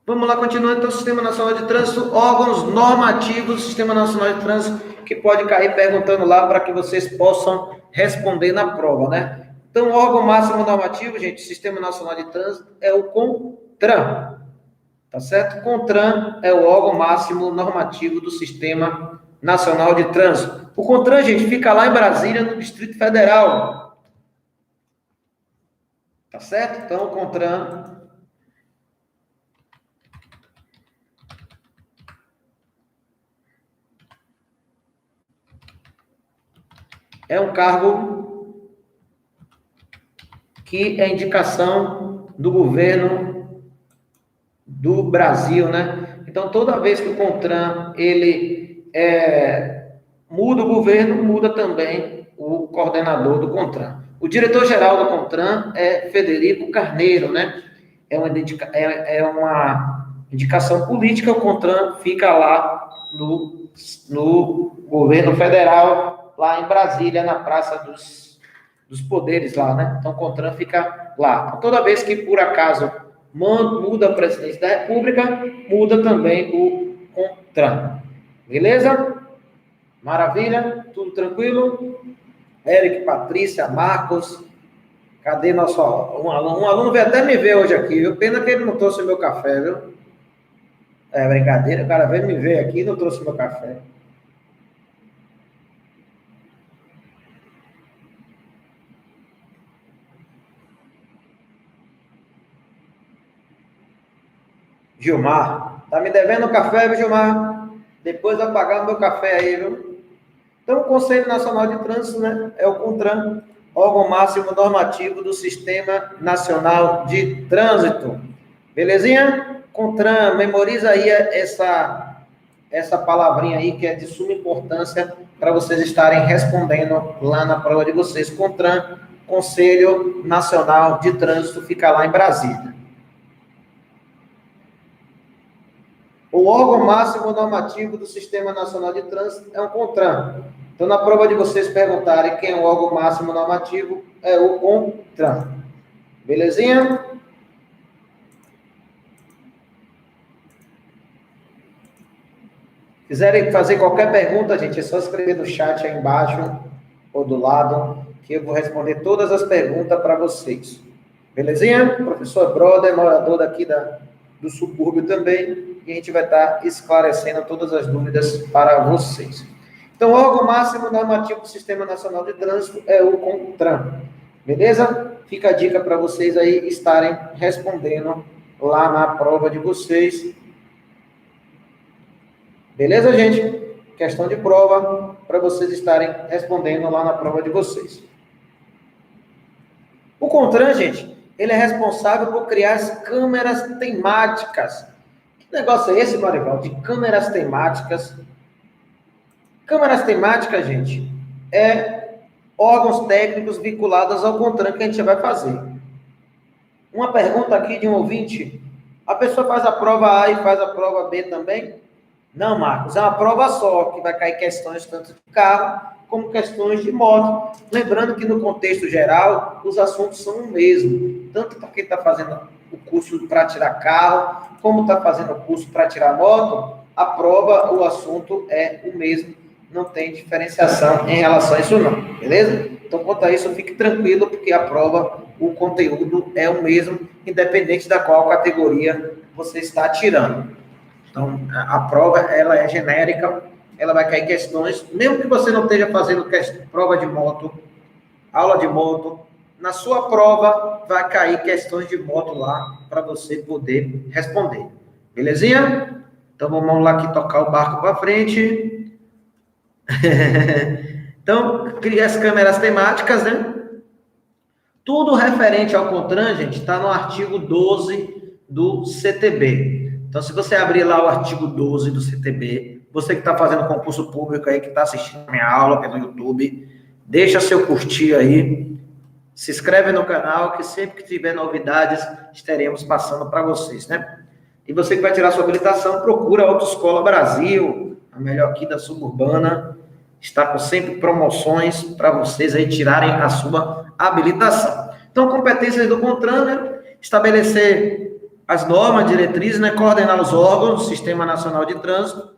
Vamos lá, continuando, então, Sistema Nacional de Trânsito, órgãos normativos do Sistema Nacional de Trânsito, que pode cair perguntando lá para que vocês possam responder na prova, né? Então, o órgão máximo normativo, gente, Sistema Nacional de Trânsito, é o CONTRAN, tá certo? CONTRAN é o órgão máximo normativo do Sistema Nacional de Trânsito. O CONTRAN, gente, fica lá em Brasília, no Distrito Federal, tá certo? Então, o CONTRAN é um cargo que é indicação do governo do Brasil, né? Então, toda vez que o CONTRAN, ele muda o governo, muda também o coordenador do CONTRAN. O diretor-geral do CONTRAN é Federico Carneiro, né? É uma indicação política, o CONTRAN fica lá no governo federal, lá em Brasília, na Praça dos Poderes lá, né? Então, o CONTRAN fica lá. Então, toda vez que, por acaso, muda a presidência da República, muda também o CONTRAN. Beleza? Maravilha? Tudo tranquilo? Eric, Patrícia, Marcos, cadê nosso um aluno? Um aluno veio até me ver hoje aqui, viu? Pena que ele não trouxe o meu café, viu? É brincadeira, o cara veio me ver aqui e não trouxe o meu café. Gilmar, tá me devendo café, viu, Gilmar? Depois vai pagar o meu café aí, viu? Então, o Conselho Nacional de Trânsito, né, é o CONTRAN, órgão máximo normativo do Sistema Nacional de Trânsito. Belezinha? CONTRAN, memoriza aí essa palavrinha aí, que é de suma importância para vocês estarem respondendo lá na prova de vocês. CONTRAN, Conselho Nacional de Trânsito, fica lá em Brasília. O órgão máximo normativo do Sistema Nacional de Trânsito é o CONTRAN. Então, na prova de vocês perguntarem quem é o órgão máximo normativo, é o CONTRAN. Belezinha? Quiserem fazer qualquer pergunta, gente, é só escrever no chat aí embaixo ou do lado, que eu vou responder todas as perguntas para vocês. Belezinha? Professor Brother, morador daqui do subúrbio também, e a gente vai estar esclarecendo todas as dúvidas para vocês. Então, o órgão máximo normativo do Sistema Nacional de Trânsito é o CONTRAN. Beleza? Fica a dica para vocês aí estarem respondendo lá na prova de vocês. Beleza, gente? Questão de prova para vocês estarem respondendo lá na prova de vocês. O CONTRAN, gente, ele é responsável por criar as câmeras temáticas. Que negócio é esse, Marival? De câmeras temáticas. Câmeras temáticas, gente, é órgãos técnicos vinculados ao CONTRAN que a gente vai fazer. Uma pergunta aqui de um ouvinte. A pessoa faz a prova A e faz a prova B também? Não, Marcos, é uma prova só, que vai cair questões tanto de carro como questões de moto. Lembrando que no contexto geral, os assuntos são o mesmo. Tanto para quem está fazendo o curso para tirar carro, como está fazendo o curso para tirar moto, a prova, o assunto é o mesmo. Não tem diferenciação em relação a isso não, beleza? Então, quanto a isso, fique tranquilo, porque a prova, o conteúdo é o mesmo, independente da qual categoria você está tirando. Então, a prova, ela é genérica, ela vai cair questões, mesmo que você não esteja fazendo prova de moto, aula de moto, na sua prova vai cair questões de moto lá, para você poder responder. Belezinha? Então, vamos lá aqui tocar o barco para frente. Então, cria as câmeras temáticas, né? Tudo referente ao CONTRAN, gente, está no artigo 12 do CTB. Então, se você abrir lá o artigo 12 do CTB, você que está fazendo concurso público aí, que está assistindo a minha aula pelo YouTube, deixa seu curtir aí, se inscreve no canal, que sempre que tiver novidades, estaremos passando para vocês, né? E você que vai tirar sua habilitação, procura a Autoescola Brasil, a melhor aqui da suburbana, está com sempre promoções para vocês aí tirarem a sua habilitação. Então, competências do CONTRAN, né? Estabelecer as normas, diretrizes, né? Coordenar os órgãos do Sistema Nacional de Trânsito,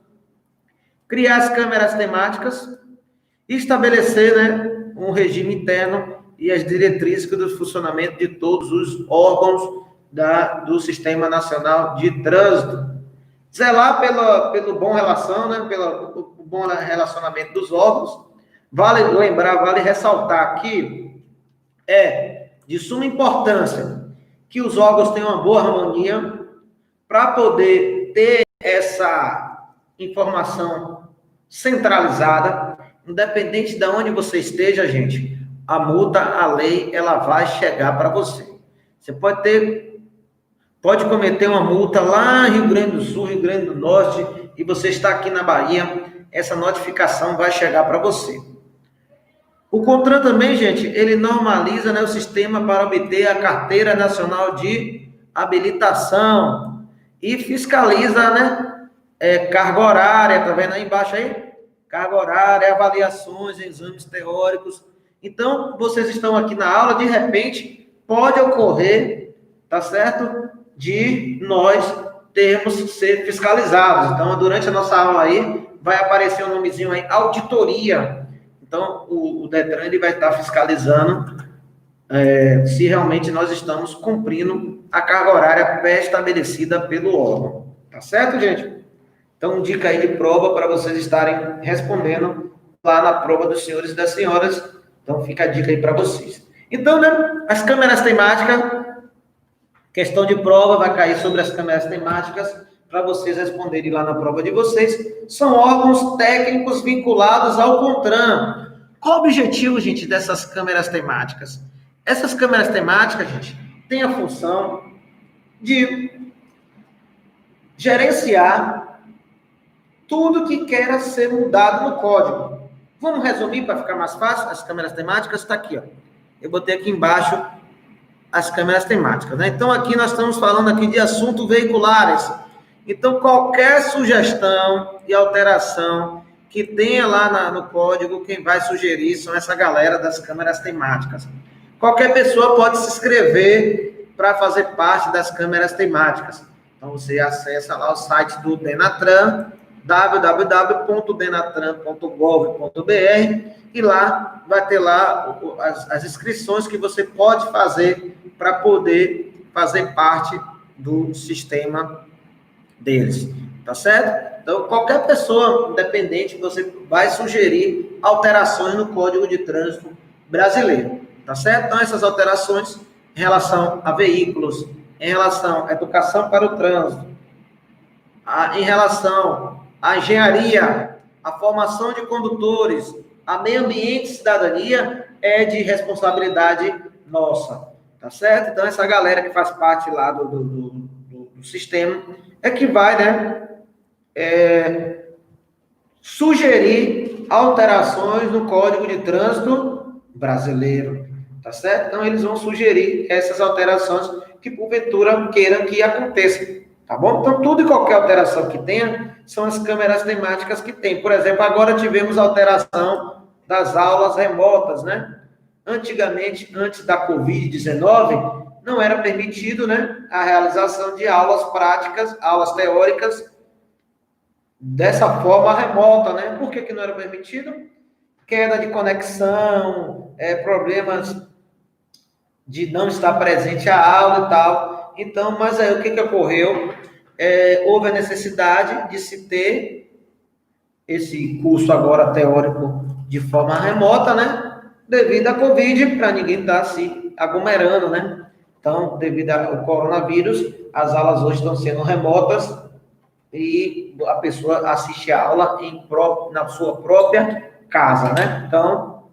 criar as câmeras temáticas, estabelecer, né, um regime interno e as diretrizes do funcionamento de todos os órgãos do Sistema Nacional de Trânsito. Zelar pelo bom relação, né, pelo bom relacionamento dos órgãos. Vale lembrar, vale ressaltar que é de suma importância que os órgãos tenham uma boa harmonia para poder ter essa informação centralizada, independente de onde você esteja, gente, a multa, a lei, ela vai chegar para você. Você pode cometer uma multa lá em Rio Grande do Sul, Rio Grande do Norte, e você está aqui na Bahia, essa notificação vai chegar para você. O CONTRAN também, gente, ele normaliza, né, o sistema para obter a Carteira Nacional de Habilitação e fiscaliza, né, carga horária, tá vendo aí embaixo aí? Carga horária, avaliações, exames teóricos. Então, vocês estão aqui na aula, de repente, pode ocorrer, tá certo? De nós termos que ser fiscalizados. Então, durante a nossa aula aí, vai aparecer um nomezinho aí, auditoria. Então, o Detran ele vai estar fiscalizando se realmente nós estamos cumprindo a carga horária pré-estabelecida pelo órgão. Tá certo, gente? Então, dica aí de prova para vocês estarem respondendo lá na prova dos senhores e das senhoras. Então, fica a dica aí para vocês. Então, né, as câmeras temáticas, questão de prova vai cair sobre as câmeras temáticas para vocês responderem lá na prova de vocês. São órgãos técnicos vinculados ao CONTRAN. Qual o objetivo, gente, dessas câmeras temáticas? Essas câmeras temáticas, gente, têm a função de gerenciar tudo que queira ser mudado no código. Vamos resumir para ficar mais fácil? As câmeras temáticas está aqui, ó. Eu botei aqui embaixo as câmeras temáticas, né? Então, aqui nós estamos falando aqui de assuntos veiculares. Então, qualquer sugestão e alteração que tenha lá no código, quem vai sugerir são essa galera das câmeras temáticas. Qualquer pessoa pode se inscrever para fazer parte das câmeras temáticas. Então, você acessa lá o site do Denatran, www.denatran.gov.br, e lá vai ter lá as inscrições que você pode fazer para poder fazer parte do sistema deles, tá certo? Então, qualquer pessoa independente, você vai sugerir alterações no Código de Trânsito brasileiro, tá certo? Então, essas alterações em relação a veículos, em relação à educação para o trânsito, em relação à engenharia, à formação de condutores, a meio ambiente e cidadania, é de responsabilidade nossa, tá certo? Então, essa galera que faz parte lá do sistema é que vai, né, sugerir alterações no Código de Trânsito brasileiro, tá certo? Então, eles vão sugerir essas alterações que, porventura, queiram que aconteçam, tá bom? Então, tudo e qualquer alteração que tenha, são as câmeras temáticas que tem. Por exemplo, agora tivemos alteração das aulas remotas, né? Antigamente, antes da Covid-19, não era permitido, né, a realização de aulas práticas, aulas teóricas, dessa forma remota, né? Por que não era permitido? Queda de conexão, problemas de não estar presente a aula e tal. Então, mas aí o que ocorreu? Houve a necessidade de se ter esse curso agora teórico de forma remota, né? Devido à Covid, para ninguém estar se aglomerando, né? Então, devido ao coronavírus, as aulas hoje estão sendo remotas e a pessoa assiste a aula na sua própria casa, né? Então,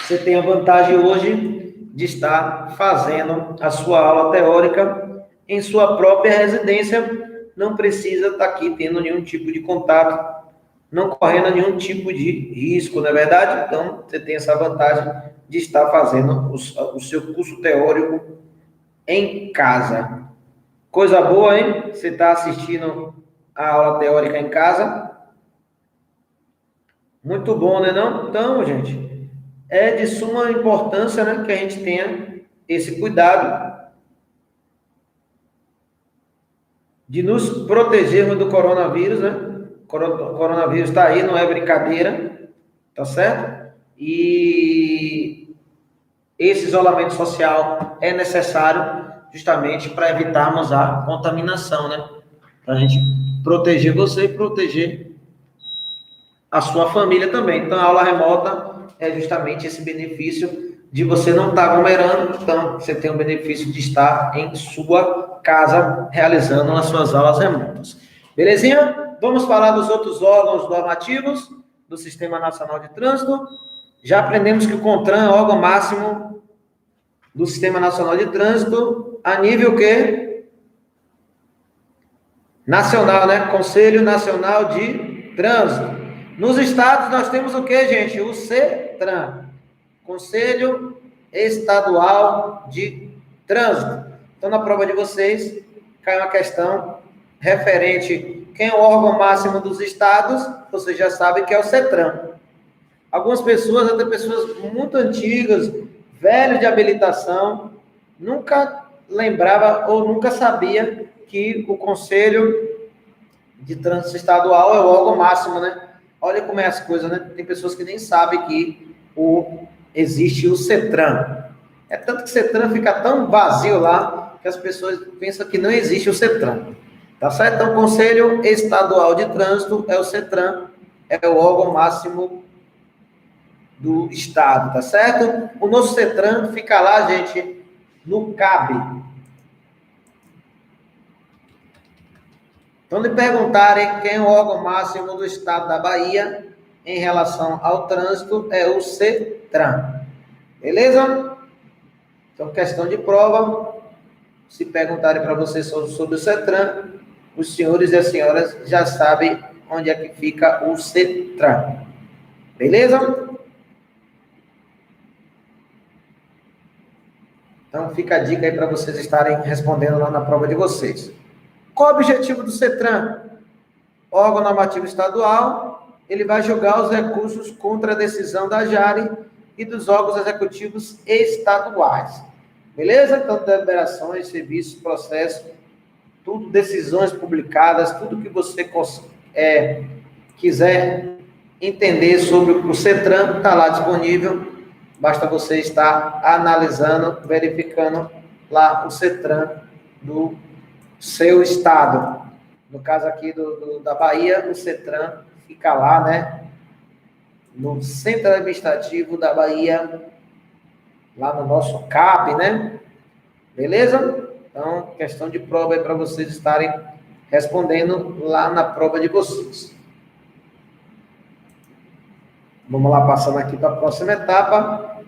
você tem a vantagem hoje de estar fazendo a sua aula teórica em sua própria residência, não precisa estar aqui tendo nenhum tipo de contato, não correndo nenhum tipo de risco, não é verdade? Então, você tem essa vantagem de estar fazendo o seu curso teórico em casa. Coisa boa, hein? Você está assistindo a aula teórica em casa. Muito bom, né não? Então, gente, é de suma importância, né, que a gente tenha esse cuidado de nos protegermos do coronavírus, né? O coronavírus está aí, não é brincadeira, tá certo? E esse isolamento social é necessário justamente para evitarmos a contaminação, né? Para a gente proteger você e proteger a sua família também. Então, a aula remota é justamente esse benefício de você não estar aglomerando, então você tem o benefício de estar em sua casa realizando as suas aulas remotas. Belezinha? Vamos falar dos outros órgãos normativos do Sistema Nacional de Trânsito. Já aprendemos que o CONTRAN é o órgão máximo do Sistema Nacional de Trânsito a nível que? Nacional, né? Conselho Nacional de Trânsito. Nos estados nós temos o que, gente? O CETRAN, Conselho Estadual de Trânsito. Então, na prova de vocês, cai uma questão referente quem é o órgão máximo dos estados, vocês já sabem que é o CETRAN. Algumas pessoas, até pessoas muito antigas, velhos de habilitação, nunca lembrava ou nunca sabia que o Conselho de Trânsito Estadual é o órgão máximo, né? Olha como é as coisas, né? Tem pessoas que nem sabem que existe o CETRAN. É tanto que o CETRAN fica tão vazio lá que as pessoas pensam que não existe o CETRAN. Tá certo? Então, o Conselho Estadual de Trânsito é o CETRAN, é o órgão máximo do Estado, tá certo? O nosso CETRAN fica lá, gente, no CAB. Então, lhe perguntarem quem é o órgão máximo do Estado da Bahia em relação ao trânsito, é o CETRAN. Beleza? Então, questão de prova. Se perguntarem para vocês sobre o CETRAN, os senhores e as senhoras já sabem onde é que fica o CETRAN. Beleza? Então, fica a dica aí para vocês estarem respondendo lá na prova de vocês. Qual o objetivo do CETRAN? Órgão normativo estadual, ele vai julgar os recursos contra a decisão da JARE e dos órgãos executivos estaduais. Beleza? Então, deliberações, serviços, processos, tudo, decisões publicadas, tudo que você quiser entender sobre o CETRAN, está lá disponível. Basta você estar analisando, verificando lá o CETRAN do seu estado. No caso aqui da Bahia, o CETRAN fica lá, né? No Centro Administrativo da Bahia, lá no nosso CAP, né? Beleza? Então, questão de prova aí para vocês estarem respondendo lá na prova de vocês. Vamos lá, passando aqui para a próxima etapa.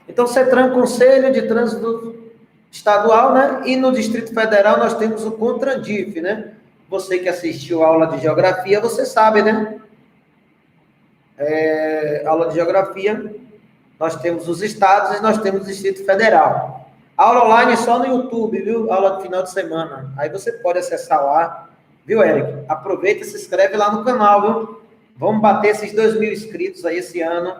Então, CETRAN, Conselho de Trânsito Estadual, né? E no Distrito Federal nós temos o CONTRANDIF, né? Você que assistiu a aula de geografia, você sabe, né? Aula de geografia, nós temos os estados e nós temos o Distrito Federal. Aula online só no YouTube, viu? Aula de final de semana. Aí você pode acessar lá, viu, Eric? Aproveita e se inscreve lá no canal, viu? Vamos bater esses 2.000 inscritos aí esse ano.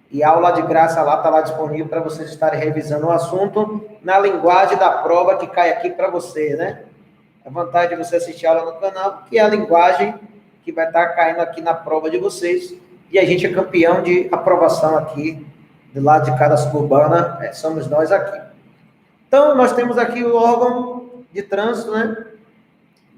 E a aula de graça lá está lá disponível para vocês estarem revisando o assunto na linguagem da prova que cai aqui para você, né? A vantagem de você assistir a aula no canal, que é a linguagem que vai estar caindo aqui na prova de vocês. E a gente é campeão de aprovação aqui, do lado de cada suburbana, somos nós aqui. Então, nós temos aqui o órgão de trânsito, né?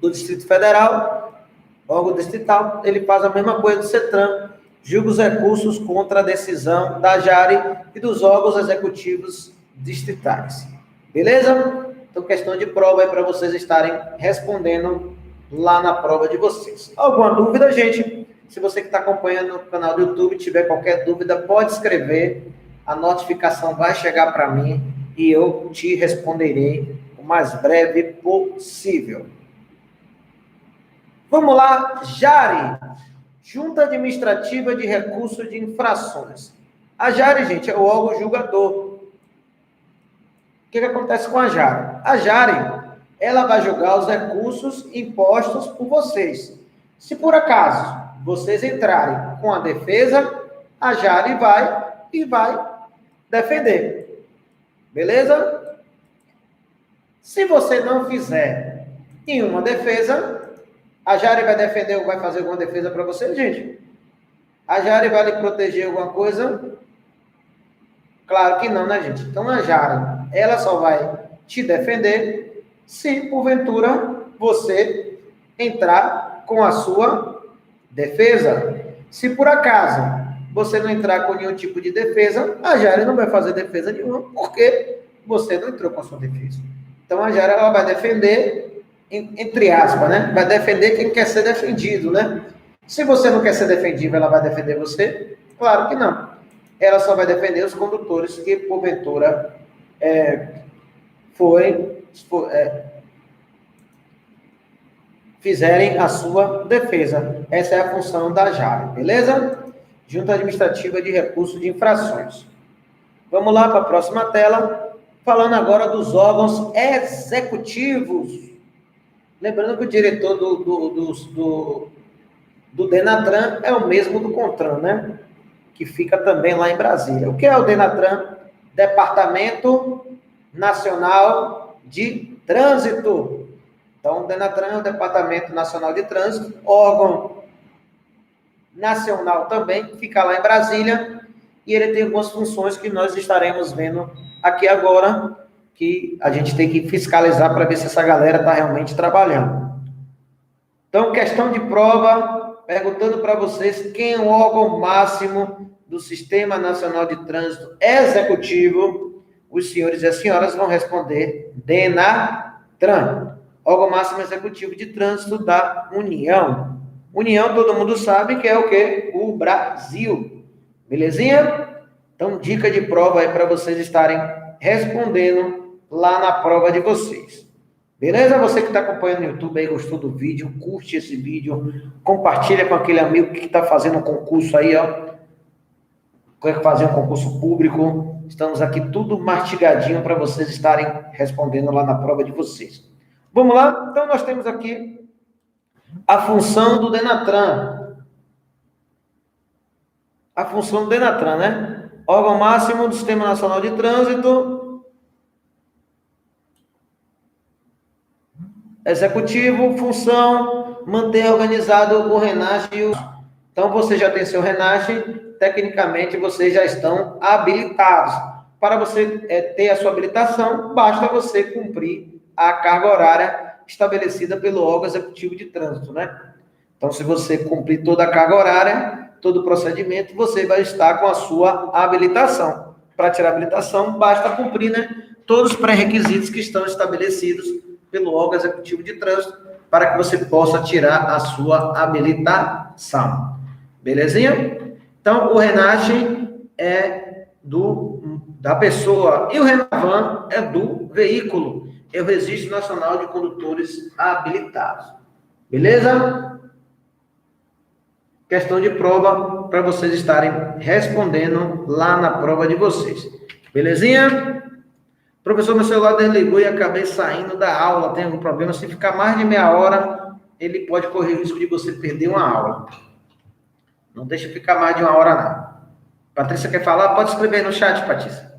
Do Distrito Federal, órgão distrital, ele faz a mesma coisa do CETRAN, julga os recursos contra a decisão da JARE e dos órgãos executivos distritais. Beleza? Então, questão de prova aí para vocês estarem respondendo lá na prova de vocês. Alguma dúvida, gente? Se você que está acompanhando o canal do YouTube tiver qualquer dúvida, pode escrever. A notificação vai chegar para mim e eu te responderei o mais breve possível. Vamos lá, JARE. Junta Administrativa de Recursos de Infrações. A JARE, gente, é o órgão julgador. O que acontece com a JARE? A JARE, ela vai julgar os recursos impostos por vocês. Se por acaso vocês entrarem com a defesa, a JARE vai defender. Beleza? Se você não fizer em uma defesa. A Jari vai defender ou vai fazer alguma defesa para você, gente? A Jari vai lhe proteger alguma coisa? Claro que não, né, gente? Então, a Jari, ela só vai te defender se, porventura, você entrar com a sua defesa. Se, por acaso, você não entrar com nenhum tipo de defesa, a Jari não vai fazer defesa nenhuma, porque você não entrou com a sua defesa. Então, a Jari, ela vai defender, entre aspas, né? Vai defender quem quer ser defendido, né? Se você não quer ser defendido, ela vai defender você? Claro que não. Ela só vai defender os condutores que, porventura, fizerem a sua defesa. Essa é a função da JAR, beleza? Junta Administrativa de Recursos de Infrações. Vamos lá para a próxima tela, falando agora dos órgãos executivos. Lembrando que o diretor do Denatran é o mesmo do CONTRAN, né? Que fica também lá em Brasília. O que é o Denatran? Departamento Nacional de Trânsito. Então, o Denatran é o Departamento Nacional de Trânsito, órgão nacional também, que fica lá em Brasília, e ele tem algumas funções que nós estaremos vendo aqui agora, que a gente tem que fiscalizar para ver se essa galera está realmente trabalhando. Então, questão de prova, perguntando para vocês quem é o órgão máximo do Sistema Nacional de Trânsito Executivo. Os senhores e as senhoras vão responder Denatran, órgão máximo executivo de trânsito da União. União, todo mundo sabe que é o quê? O Brasil. Belezinha? Então, dica de prova aí para vocês estarem respondendo lá na prova de vocês. Beleza? Você que está acompanhando no YouTube aí, gostou do vídeo, curte esse vídeo, compartilha com aquele amigo que está fazendo um concurso aí, ó. Quer fazer um concurso público. Estamos aqui tudo mastigadinho para vocês estarem respondendo lá na prova de vocês. Vamos lá? Então, nós temos aqui a função do Denatran. A função do Denatran, né? Órgão máximo do Sistema Nacional de Trânsito. Executivo, função, manter organizado o RENAGE. Então, você já tem seu RENAGE, tecnicamente, vocês já estão habilitados. Para você ter a sua habilitação, basta você cumprir a carga horária estabelecida pelo órgão executivo de trânsito, né? Então, se você cumprir toda a carga horária, todo o procedimento, você vai estar com a sua habilitação. Para tirar a habilitação, basta cumprir, né, todos os pré-requisitos que estão estabelecidos pelo órgão executivo de trânsito para que você possa tirar a sua habilitação. Belezinha? Então, o RENAGE é da pessoa e o RENAVAN é do veículo. É o Registro Nacional de Condutores Habilitados. Beleza? Questão de prova para vocês estarem respondendo lá na prova de vocês. Belezinha? Professor, meu celular desligou e acabei saindo da aula. Tem algum problema? Se ficar mais de meia hora, ele pode correr o risco de você perder uma aula. Não deixa ficar mais de uma hora, não. Patrícia quer falar? Pode escrever no chat, Patrícia.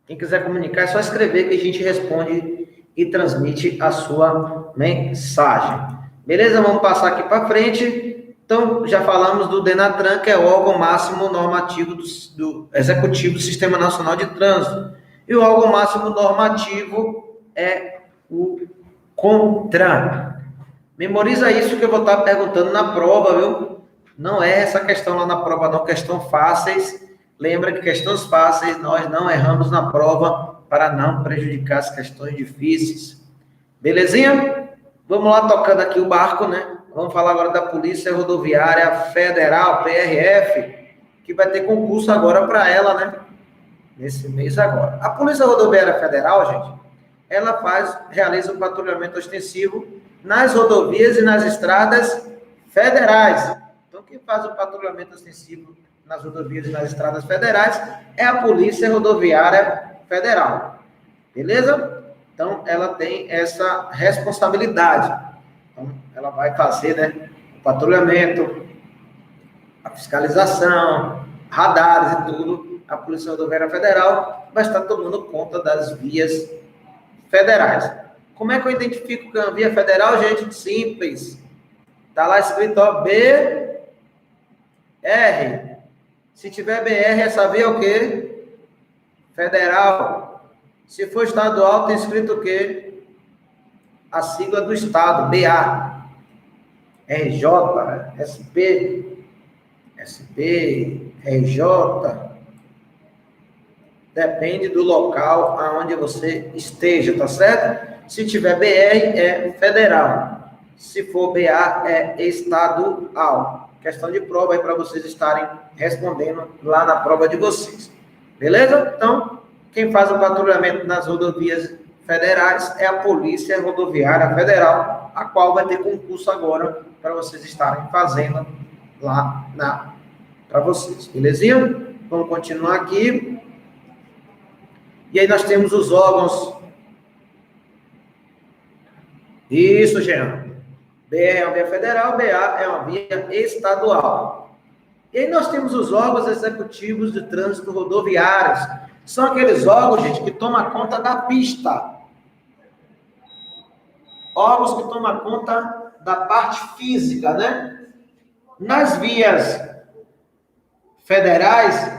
Quem quiser comunicar, é só escrever que a gente responde e transmite a sua mensagem. Beleza? Vamos passar aqui para frente. Então, já falamos do Denatran, que é o órgão máximo normativo do Executivo do Sistema Nacional de Trânsito. E o órgão máximo normativo é o CONTRAN. Memoriza isso que eu vou estar perguntando na prova, viu? Não é essa questão lá na prova, não. Questão fáceis. Lembra que questões fáceis nós não erramos na prova para não prejudicar as questões difíceis. Belezinha? Vamos lá tocando aqui o barco, né? Vamos falar agora da Polícia Rodoviária Federal, PRF, que vai ter concurso agora para ela, né? Nesse mês agora. A Polícia Rodoviária Federal, gente, ela realiza o patrulhamento ostensivo nas rodovias e nas estradas federais. Então, quem faz o patrulhamento ostensivo nas rodovias e nas estradas federais é a Polícia Rodoviária Federal. Beleza? Então, ela tem essa responsabilidade. Então, ela vai fazer, né, o patrulhamento, a fiscalização, radares e tudo. A Polícia Rodoviária Federal vai estar tomando conta das vias federais. Como é que eu identifico que é uma via federal, gente? Simples. Tá lá escrito, ó, BR. Se tiver BR, essa via é o quê? Federal. Se for estadual, tem escrito o quê? A sigla do estado, BA. RJ, SP, RJ. Depende do local aonde você esteja, tá certo? Se tiver BR, é federal. Se for BA, é estadual. Questão de prova aí para vocês estarem respondendo lá na prova de vocês. Beleza? Então, quem faz o patrulhamento nas rodovias federais é a Polícia Rodoviária Federal, a qual vai ter concurso agora para vocês estarem fazendo lá para vocês. Belezinha? Vamos continuar aqui. E aí nós temos os órgãos. Isso, Jean. BR é uma via federal, BA é uma via estadual. E aí nós temos os órgãos executivos de trânsito rodoviários. São aqueles órgãos, gente, que tomam conta da pista. Órgãos que tomam conta da parte física, né? Nas vias federais,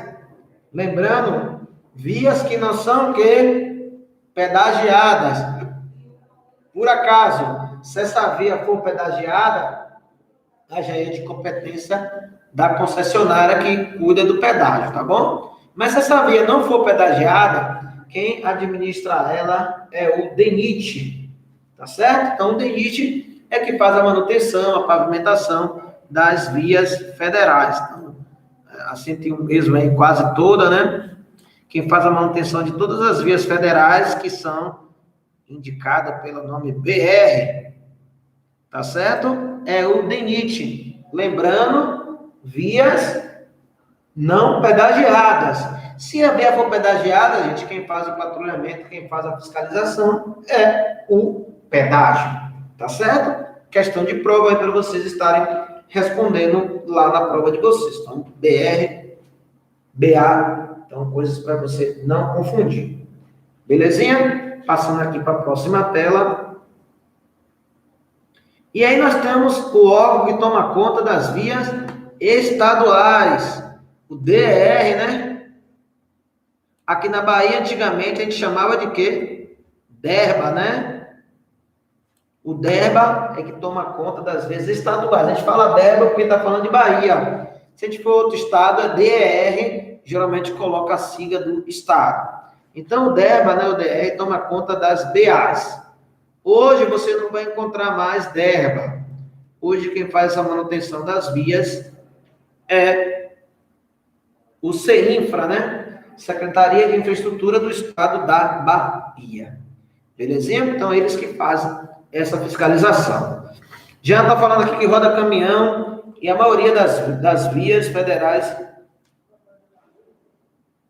lembrando, vias que não são o quê? Pedagiadas. Por acaso, se essa via for pedagiada, já é de competência da concessionária que cuida do pedágio, tá bom? Mas se essa via não for pedagiada, quem administra ela é o DENIT, tá certo? Então, o DENIT é que faz a manutenção, a pavimentação das vias federais. Então, assim tem o mesmo aí quase toda, né? Quem faz a manutenção de todas as vias federais que são indicadas pelo nome BR, tá certo? É o DENIT. Lembrando, vias não pedagiadas. Se a via for pedagiada, gente, quem faz o patrulhamento, quem faz a fiscalização é o pedágio, tá certo? Questão de prova aí para vocês estarem respondendo lá na prova de vocês. Então, BR, BA, então coisas para você não confundir. Belezinha? Passando aqui para a próxima tela. E aí nós temos o órgão que toma conta das vias estaduais, o DR, né? Aqui na Bahia, antigamente, a gente chamava de quê? DERBA, né? O DERBA é que toma conta das vias estaduais. A gente fala DERBA porque está falando de Bahia. Se a gente for outro estado, é DR, geralmente coloca a sigla do estado. Então, o DERBA, né, o DR, toma conta das BAs. Hoje, você não vai encontrar mais DERBA. Hoje, quem faz essa manutenção das vias é o CEINFRA, né? Secretaria de Infraestrutura do Estado da Bahia. Belezinha? Então, eles que fazem essa fiscalização. Já está falando aqui que roda caminhão e a maioria das vias federais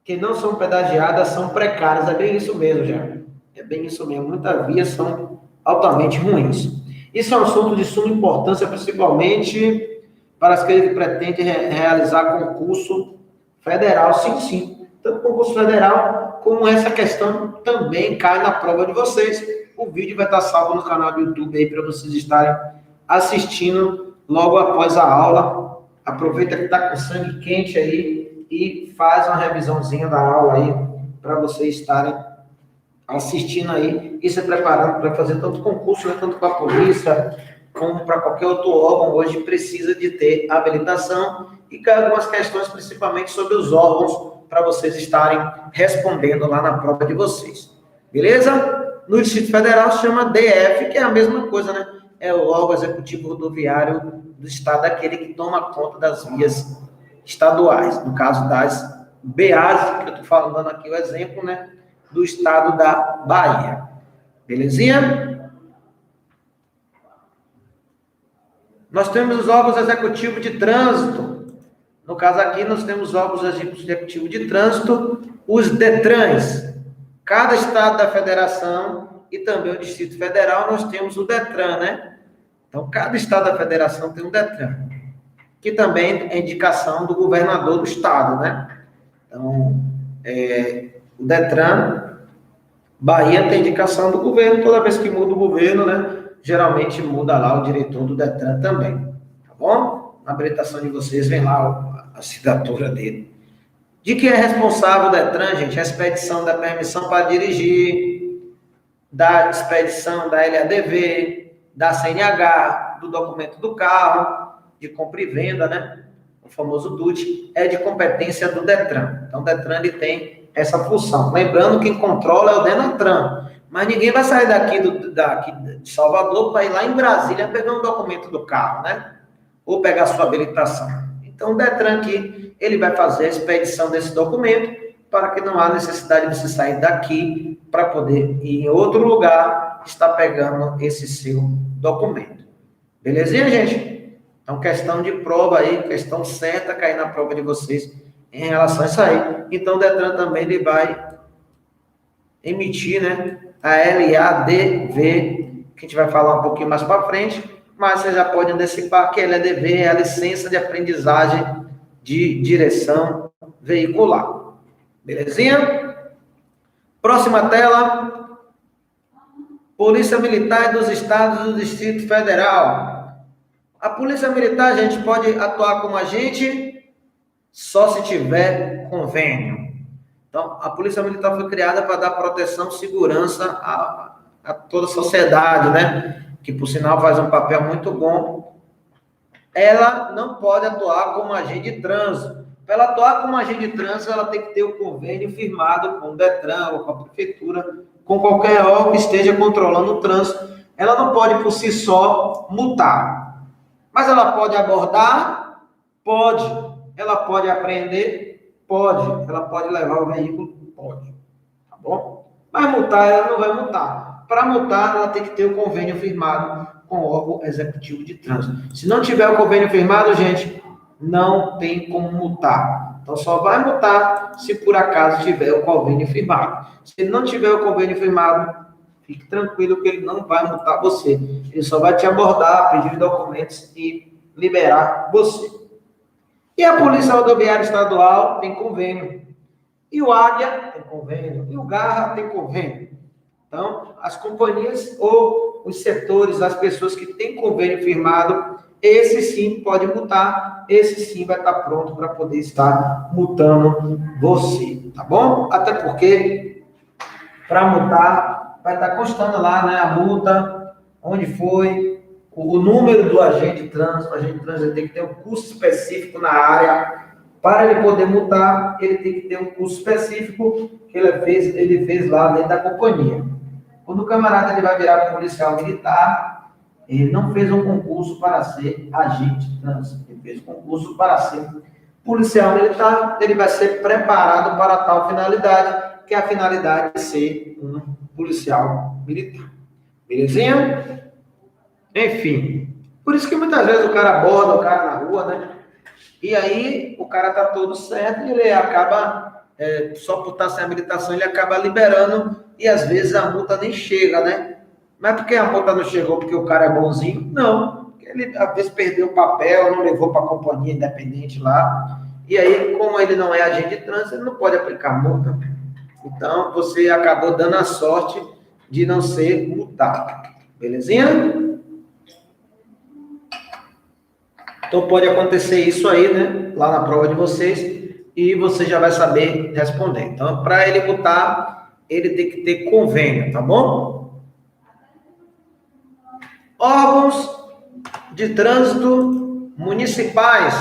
que não são pedagiadas são precárias. É bem isso mesmo, já. É bem isso mesmo. Muitas vias são altamente ruins. Isso é um assunto de suma importância, principalmente para aqueles que pretendem realizar concurso federal. Sim, sim. Tanto concurso federal, como essa questão também cai na prova de vocês. O vídeo vai estar salvo no canal do YouTube aí para vocês estarem assistindo logo após a aula. Aproveita que está com sangue quente aí e faz uma revisãozinha da aula aí para vocês estarem assistindo aí e se preparando para fazer tanto concurso, né, tanto para a polícia como para qualquer outro órgão. Hoje precisa de ter habilitação e cai algumas questões, principalmente sobre os órgãos, para vocês estarem respondendo lá na prova de vocês. Beleza? No Distrito Federal se chama DF, que é a mesma coisa, né? É o órgão executivo rodoviário do estado, aquele que toma conta das vias estaduais. No caso das BAs, que eu estou falando aqui o exemplo, né? Do estado da Bahia. Belezinha? Nós temos os órgãos executivos de trânsito. No caso aqui, nós temos órgãos executivos de trânsito, os DETRANs. Cada estado da federação e também o Distrito Federal, nós temos o DETRAN, né? Então, cada estado da federação tem um DETRAN, que também é indicação do governador do estado, né? Então, o DETRAN Bahia tem indicação do governo, toda vez que muda o governo, né? Geralmente muda lá o diretor do Detran também, tá bom? Na habilitação de vocês vem lá a assinatura dele. De que é responsável o Detran, gente? A expedição da permissão para dirigir, da expedição da LADV, da CNH, do documento do carro, de compra e venda, né? O famoso DUT, é de competência do Detran. Então, o Detran ele tem essa função. Lembrando que quem controla é o Denatran. Mas ninguém vai sair daqui de Salvador para ir lá em Brasília pegar um documento do carro, né? Ou pegar a sua habilitação. Então, o Detran aqui, ele vai fazer a expedição desse documento para que não há necessidade de você sair daqui para poder ir em outro lugar estar pegando esse seu documento. Belezinha, gente? Então, questão de prova aí, questão certa cair na prova de vocês em relação a isso aí. Então, o Detran também ele vai emitir, né, a LADV, que a gente vai falar um pouquinho mais para frente, mas você já pode antecipar que a LADV é a licença de aprendizagem de direção veicular. Belezinha? Próxima tela. Polícia Militar dos Estados do Distrito Federal. A Polícia Militar, a gente pode atuar como agente só se tiver convênio. Então, a Polícia Militar foi criada para dar proteção, segurança a toda a sociedade, né? Que, por sinal, faz um papel muito bom. Ela não pode atuar como agente de trânsito. Para ela atuar como agente de trânsito, ela tem que ter o convênio firmado com o Detran ou com a Prefeitura, com qualquer órgão que esteja controlando o trânsito. Ela não pode, por si só, multar. Mas ela pode abordar? Pode. Ela pode apreender? Pode. Ela pode levar o veículo? Pode. Tá bom? Mas multar, ela não vai multar. Para multar, ela tem que ter o convênio firmado com o órgão executivo de trânsito. Se não tiver o convênio firmado, gente, não tem como multar. Então, só vai multar se por acaso tiver o convênio firmado. Se não tiver o convênio firmado, fique tranquilo que ele não vai multar você. Ele só vai te abordar, pedir documentos e liberar você. E a Polícia Rodoviária Estadual tem convênio. E o Águia tem convênio. E o Garra tem convênio. Então, as companhias ou os setores, as pessoas que têm convênio firmado, esse sim pode multar, esse sim vai estar pronto para poder estar multando você, tá bom? Até porque, para multar, vai estar constando lá, né, a multa, onde foi, o número do agente de trânsito tem que ter um curso específico na área. Para ele poder multar, ele tem que ter um curso específico que ele fez lá dentro da companhia. Quando o camarada ele vai virar policial militar, ele não fez um concurso para ser agente de trânsito, ele fez um concurso para ser policial militar, ele vai ser preparado para tal finalidade, que é a finalidade de ser um policial militar. Belezinha? Enfim, por isso que muitas vezes o cara aborda o cara na rua, né? E aí o cara tá todo certo e ele acaba, só por estar sem habilitação, ele acaba liberando e às vezes a multa nem chega, né? Não é porque a multa não chegou porque o cara é bonzinho, não. Ele às vezes perdeu o papel, não levou para a companhia independente lá. E aí, como ele não é agente de trânsito, ele não pode aplicar multa. Então, você acabou dando a sorte de não ser multado. Belezinha? Então pode acontecer isso aí, né? Lá na prova de vocês, e você já vai saber responder. Então, para ele multar, ele tem que ter convênio, tá bom? Órgãos de trânsito municipais.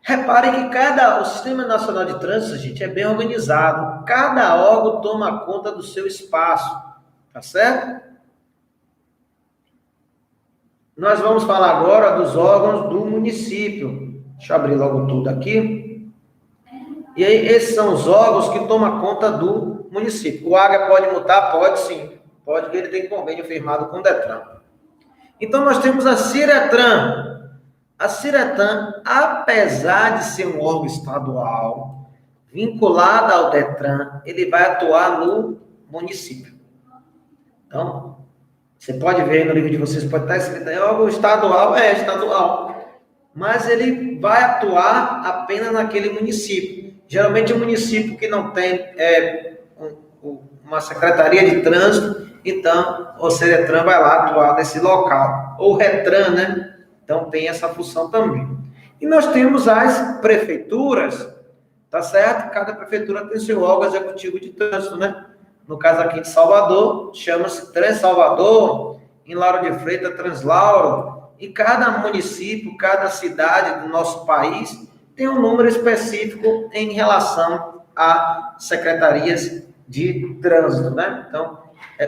Reparem que o Sistema Nacional de Trânsito, gente, é bem organizado. Cada órgão toma conta do seu espaço, tá certo? Nós vamos falar agora dos órgãos do município. Deixa eu abrir logo tudo aqui. E aí, esses são os órgãos que tomam conta do município. O Águia pode multar? Pode sim. Pode, porque ele tem convênio firmado com o Detran. Então, nós temos a Ciretran. A Ciretran, apesar de ser um órgão estadual, vinculado ao Detran, ele vai atuar no município. Então, você pode ver no livro de vocês, pode estar escrito aí, órgão estadual, estadual. Mas ele vai atuar apenas naquele município. Geralmente, um município que não tem uma secretaria de trânsito, então o Seretran vai lá atuar nesse local. Ou Retran, né? Então tem essa função também. E nós temos as prefeituras, tá certo? Cada prefeitura tem seu órgão executivo de trânsito, né? No caso aqui de Salvador, chama-se Trans-Salvador, em Lauro de Freitas, Translauro, e cada município, cada cidade do nosso país tem um número específico em relação a secretarias de trânsito, né? Então,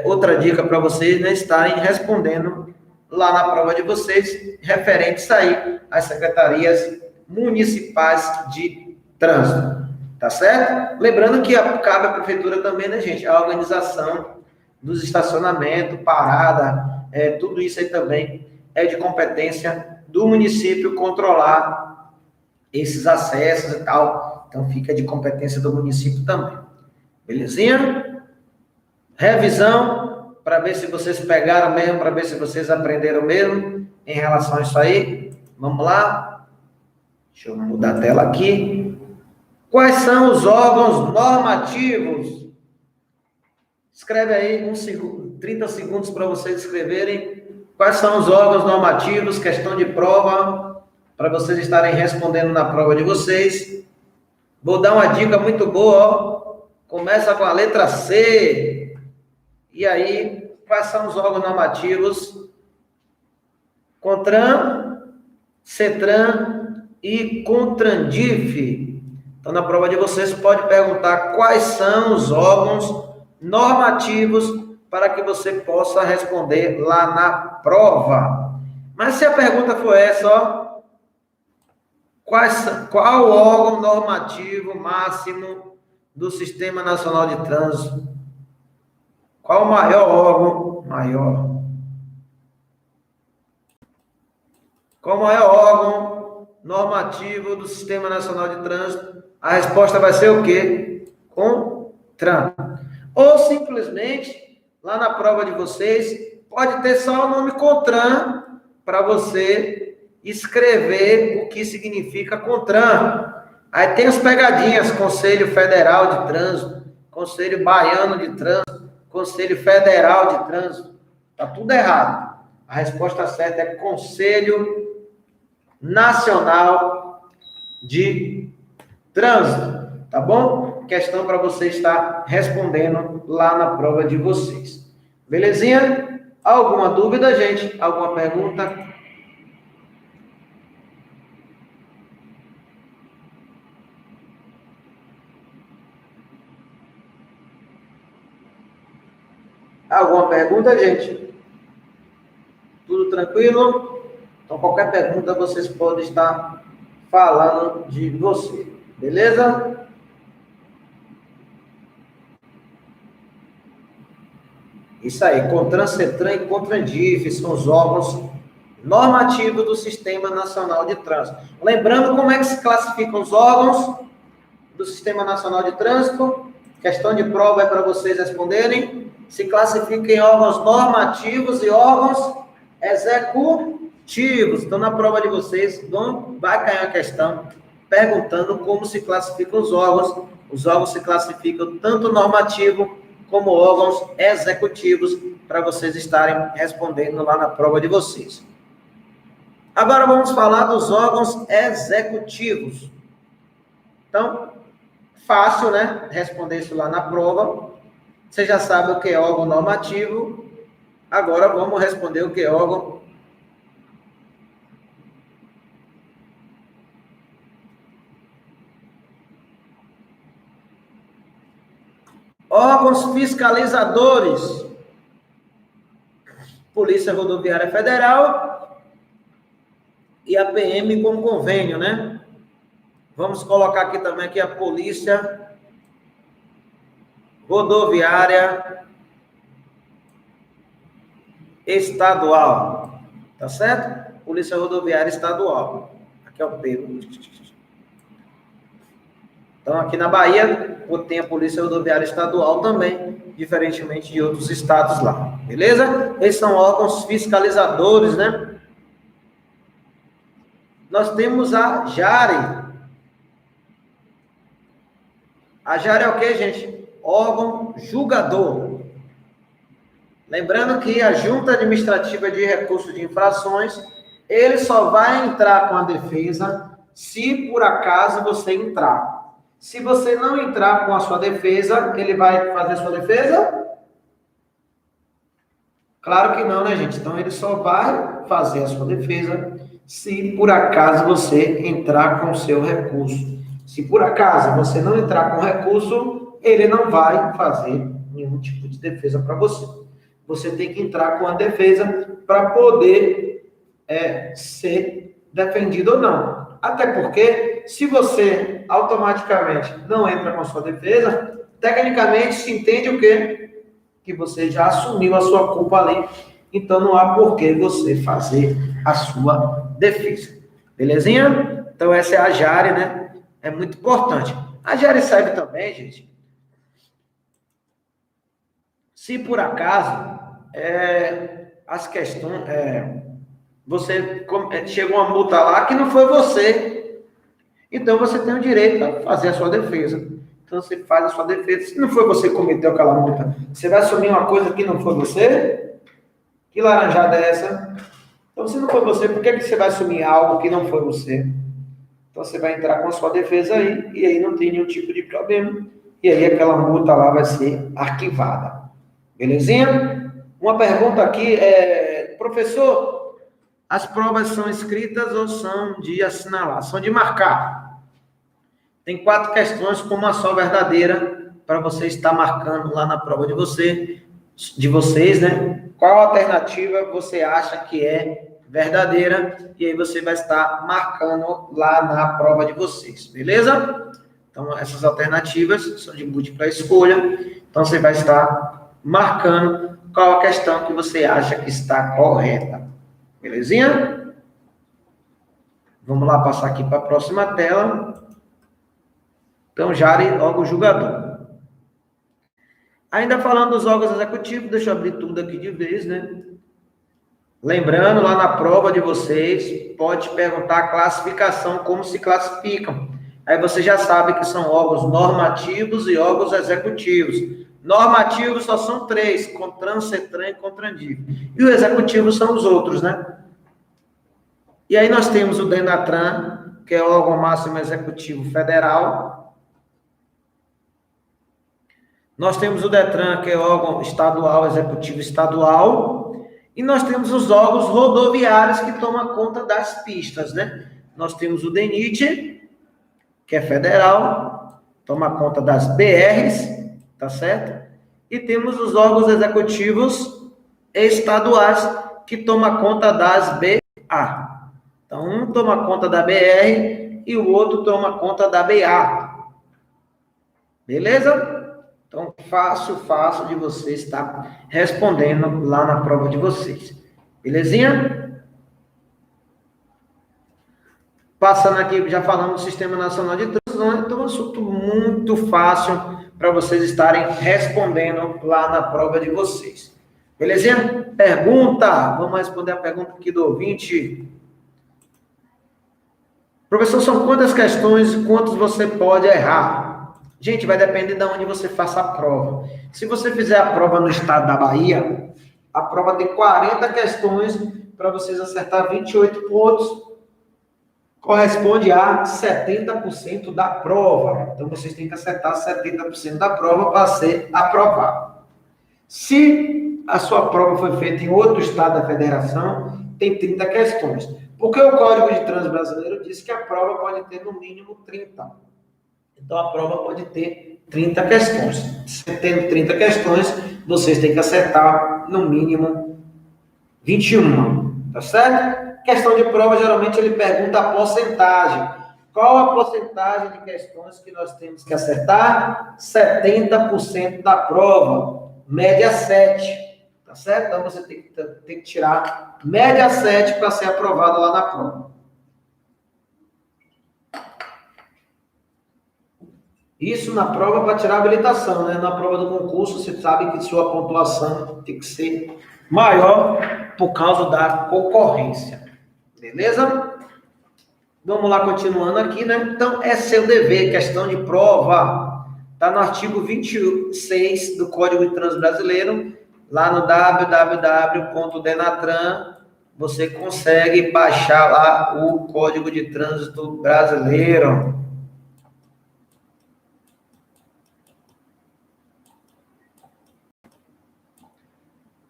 outra dica para vocês, né, estarem respondendo lá na prova de vocês, referentes aí às secretarias municipais de trânsito, tá certo? Lembrando que cabe à prefeitura também, né, gente, a organização dos estacionamentos, parada, tudo isso aí também é de competência do município controlar esses acessos e tal, então fica de competência do município também. Belezinha? Revisão, para ver se vocês pegaram mesmo, para ver se vocês aprenderam mesmo em relação a isso aí. Vamos lá? Deixa eu mudar a tela aqui. Quais são os órgãos normativos? Escreve aí 30 segundos para vocês escreverem quais são os órgãos normativos, questão de prova, para vocês estarem respondendo na prova de vocês. Vou dar uma dica muito boa, ó. Começa com a letra C. E aí, quais são os órgãos normativos? CONTRAN, CETRAN e CONTRANDIF. Então, na prova de vocês, pode perguntar quais são os órgãos normativos para que você possa responder lá na prova. Mas se a pergunta for essa, ó, qual o órgão normativo máximo do Sistema Nacional de Trânsito? Qual o maior órgão? Qual o maior órgão normativo do Sistema Nacional de Trânsito? A resposta vai ser o quê? CONTRAN. Ou simplesmente, lá na prova de vocês, pode ter só o nome CONTRAN para você escrever o que significa CONTRAN. Aí tem as pegadinhas, Conselho Federal de Trânsito, Conselho Baiano de Trânsito, Conselho Federal de Trânsito. Tá tudo errado. A resposta certa é Conselho Nacional de Trânsito, tá bom? Questão para você estar respondendo lá na prova de vocês. Belezinha? Alguma dúvida, gente? Alguma pergunta? Alguma pergunta, gente? Tudo tranquilo? Então, qualquer pergunta, vocês podem estar falando de você. Beleza? Isso aí. CONTRAN, CETRAN e CONTRANDIF são os órgãos normativos do Sistema Nacional de Trânsito. Lembrando como é que se classificam os órgãos do Sistema Nacional de Trânsito. Questão de prova é para vocês responderem. Se classifica em órgãos normativos e órgãos executivos. Então, na prova de vocês, vai cair a questão perguntando como se classificam os órgãos. Os órgãos se classificam tanto normativo como órgãos executivos, para vocês estarem respondendo lá na prova de vocês. Agora vamos falar dos órgãos executivos. Então, fácil, né? Responder isso lá na prova. Você já sabe o que é órgão normativo. Agora vamos responder o que é órgão órgãos fiscalizadores. Polícia Rodoviária Federal e a PM com convênio, né? Vamos colocar aqui também a Polícia Rodoviária Estadual. Tá certo? Polícia Rodoviária Estadual. Aqui é o P. Então, aqui na Bahia, tem a Polícia Rodoviária Estadual também, diferentemente de outros estados lá. Beleza? Esses são órgãos fiscalizadores, né? Nós temos a JARE. A JARE é o quê, gente? órgão julgador. Lembrando que a Junta Administrativa de Recursos de Infrações, ele só vai entrar com a defesa se por acaso você entrar. Se você não entrar com a sua defesa, ele vai fazer a sua defesa? Claro que não, né, gente? Então, ele só vai fazer a sua defesa se por acaso você entrar com o seu recurso. Se por acaso você não entrar com recurso, ele não vai fazer nenhum tipo de defesa para você. Você tem que entrar com a defesa para poder ser defendido ou não. Até porque, se você automaticamente não entra com a sua defesa, tecnicamente se entende o quê? Que você já assumiu a sua culpa ali. Então, não há por que você fazer a sua defesa. Belezinha? Então, essa é a Jari, né? É muito importante. A Jari serve também, gente, se por acaso as questões, você chegou uma multa lá que não foi você, então você tem o direito a fazer a sua defesa. Então você faz a sua defesa. Se não foi você que cometeu aquela multa, você vai assumir uma coisa que não foi você? Que laranjada é essa? Então, se não foi você, por que você vai assumir algo que não foi você? Então você vai entrar com a sua defesa aí, e aí não tem nenhum tipo de problema, e aí aquela multa lá vai ser arquivada. Belezinha? Uma pergunta aqui professor, as provas são escritas ou são de assinalar? São de marcar. Tem 4 questões com uma só verdadeira para você estar marcando lá na prova de vocês, né? Qual alternativa você acha que é verdadeira? E aí você vai estar marcando lá na prova de vocês, beleza? Então, essas alternativas são de múltipla escolha. Então, você vai estar marcando qual a questão que você acha que está correta. Belezinha? Vamos lá passar aqui para a próxima tela. Então, Jari, órgão julgador. Ainda falando dos órgãos executivos, deixa eu abrir tudo aqui de vez, né? Lembrando, lá na prova de vocês, pode perguntar a classificação, como se classificam. Aí você já sabe que são órgãos normativos e órgãos executivos. Normativos só são 3, CONTRAN, CETRAN e CONTRANDIV. E o executivo são os outros, né? E aí nós temos o DENATRAN, que é o órgão máximo executivo federal. Nós temos o DETRAN, que é o órgão estadual, executivo estadual. E nós temos os órgãos rodoviários que tomam conta das pistas, né? Nós temos o DENIT, que é federal, toma conta das BRs, tá certo? E temos os órgãos executivos estaduais, que tomam conta das BA. Então, um toma conta da BR e o outro toma conta da BA. Beleza? Então, fácil de você estar respondendo lá na prova de vocês. Belezinha? Passando aqui, já falamos do Sistema Nacional de Trânsito, então é um assunto muito fácil para vocês estarem respondendo lá na prova de vocês. Belezinha? Pergunta. Vamos responder a pergunta aqui do ouvinte. Professor, são quantas questões e quantos você pode errar? Gente, vai depender de onde você faça a prova. Se você fizer a prova no estado da Bahia, a prova tem 40 questões para vocês acertar 28 pontos. Corresponde a 70% da prova. Então, vocês têm que acertar 70% da prova para ser aprovado. Se a sua prova foi feita em outro estado da federação, tem 30 questões. Porque o Código de Trânsito Brasileiro diz que a prova pode ter no mínimo 30. Então, a prova pode ter 30 questões. Se tendo 30 questões, vocês têm que acertar no mínimo 21. Tá certo? Questão de prova, geralmente, ele pergunta a porcentagem. Qual a porcentagem de questões que nós temos que acertar? 70% da prova. Média 7. Tá certo? Então, você tem que tirar média 7 para ser aprovado lá na prova. Isso na prova para tirar a habilitação, né? Na prova do concurso, você sabe que sua pontuação tem que ser maior por causa da concorrência. Beleza? Vamos lá, continuando aqui, né? Então, é seu dever, questão de prova. Está no artigo 26 do Código de Trânsito Brasileiro, lá no www.denatran, você consegue baixar lá o Código de Trânsito Brasileiro.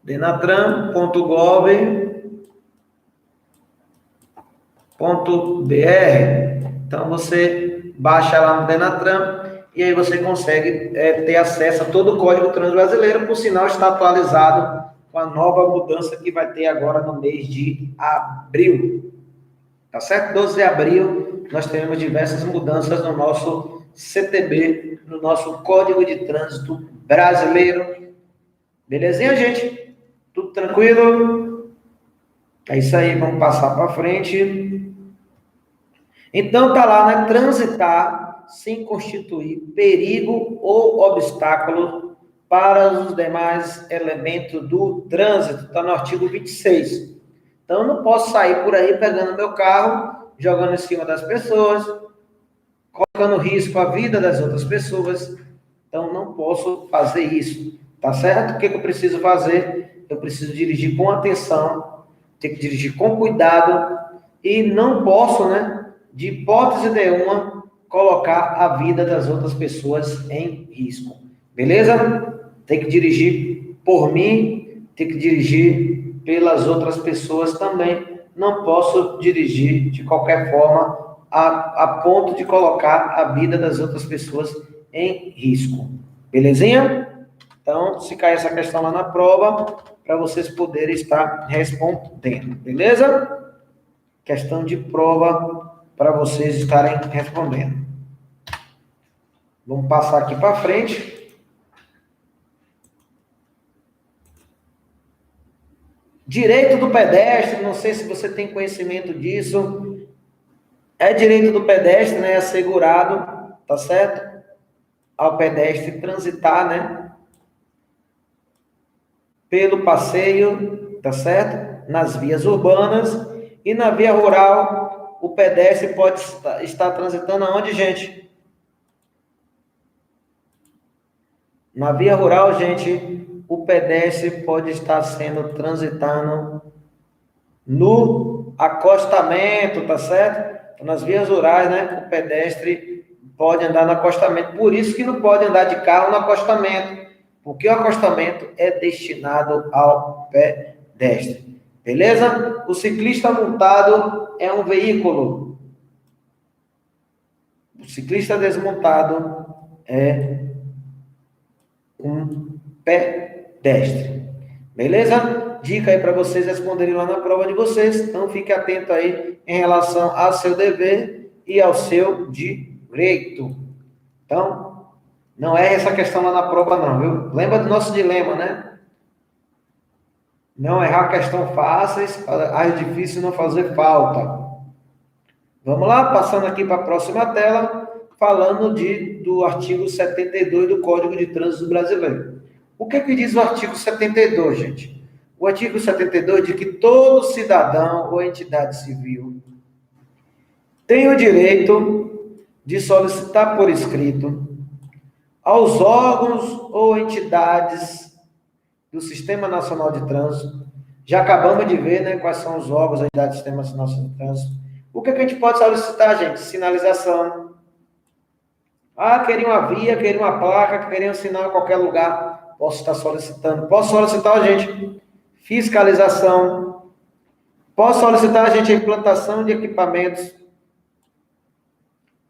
denatran.gov.br. Então, você baixa lá no Denatran e aí você consegue ter acesso a todo o Código de Trânsito Brasileiro, por sinal está atualizado com a nova mudança que vai ter agora no mês de abril. Tá certo? 12 de abril, nós teremos diversas mudanças no nosso CTB, no nosso Código de Trânsito Brasileiro. Belezinha, gente? Tudo tranquilo? É isso aí, vamos passar para frente. Então, tá lá, né? Transitar sem constituir perigo ou obstáculo para os demais elementos do trânsito. Está no artigo 26. Então, eu não posso sair por aí pegando meu carro, jogando em cima das pessoas, colocando risco à vida das outras pessoas. Então, não posso fazer isso. Tá certo? O que eu preciso fazer? Eu preciso dirigir com atenção, ter que dirigir com cuidado e não posso, né, de hipótese nenhuma, colocar a vida das outras pessoas em risco. Beleza? Tem que dirigir por mim, tem que dirigir pelas outras pessoas também. Não posso dirigir de qualquer forma a ponto de colocar a vida das outras pessoas em risco. Belezinha? Então, se cair essa questão lá na prova, para vocês poderem estar respondendo. Beleza? Questão de prova para vocês estarem respondendo. Vamos passar aqui para frente. Direito do pedestre, não sei se você tem conhecimento disso. É direito do pedestre, né? Assegurado, tá certo? Ao pedestre transitar, né? Pelo passeio, tá certo? Nas vias urbanas e na via rural, o pedestre pode estar transitando aonde, gente? Na via rural, gente, o pedestre pode estar sendo transitando no acostamento, tá certo? Nas vias rurais, né, o pedestre pode andar no acostamento. Por isso que não pode andar de carro no acostamento, porque o acostamento é destinado ao pedestre. Beleza? O ciclista montado é um veículo. O ciclista desmontado é um pedestre. Beleza? Dica aí para vocês responderem lá na prova de vocês. Então, fique atento aí em relação ao seu dever e ao seu direito. Então, não é essa questão lá na prova não, viu? Lembra do nosso dilema, né? Não errar questão fáceis, as difíceis não fazer falta. Vamos lá, passando aqui para a próxima tela, falando do artigo 72 do Código de Trânsito Brasileiro. O que diz o artigo 72, gente? O artigo 72 diz que todo cidadão ou entidade civil tem o direito de solicitar por escrito aos órgãos ou entidades do Sistema Nacional de Trânsito. Já acabamos de ver, né, quais são os órgãos ou entidades do Sistema Nacional de Trânsito. O que a gente pode solicitar, gente? Sinalização. Ah, queria uma via, queria uma placa, queria um sinal em qualquer lugar. Posso estar solicitando. Posso solicitar, gente, fiscalização. Posso solicitar, gente, a implantação de equipamentos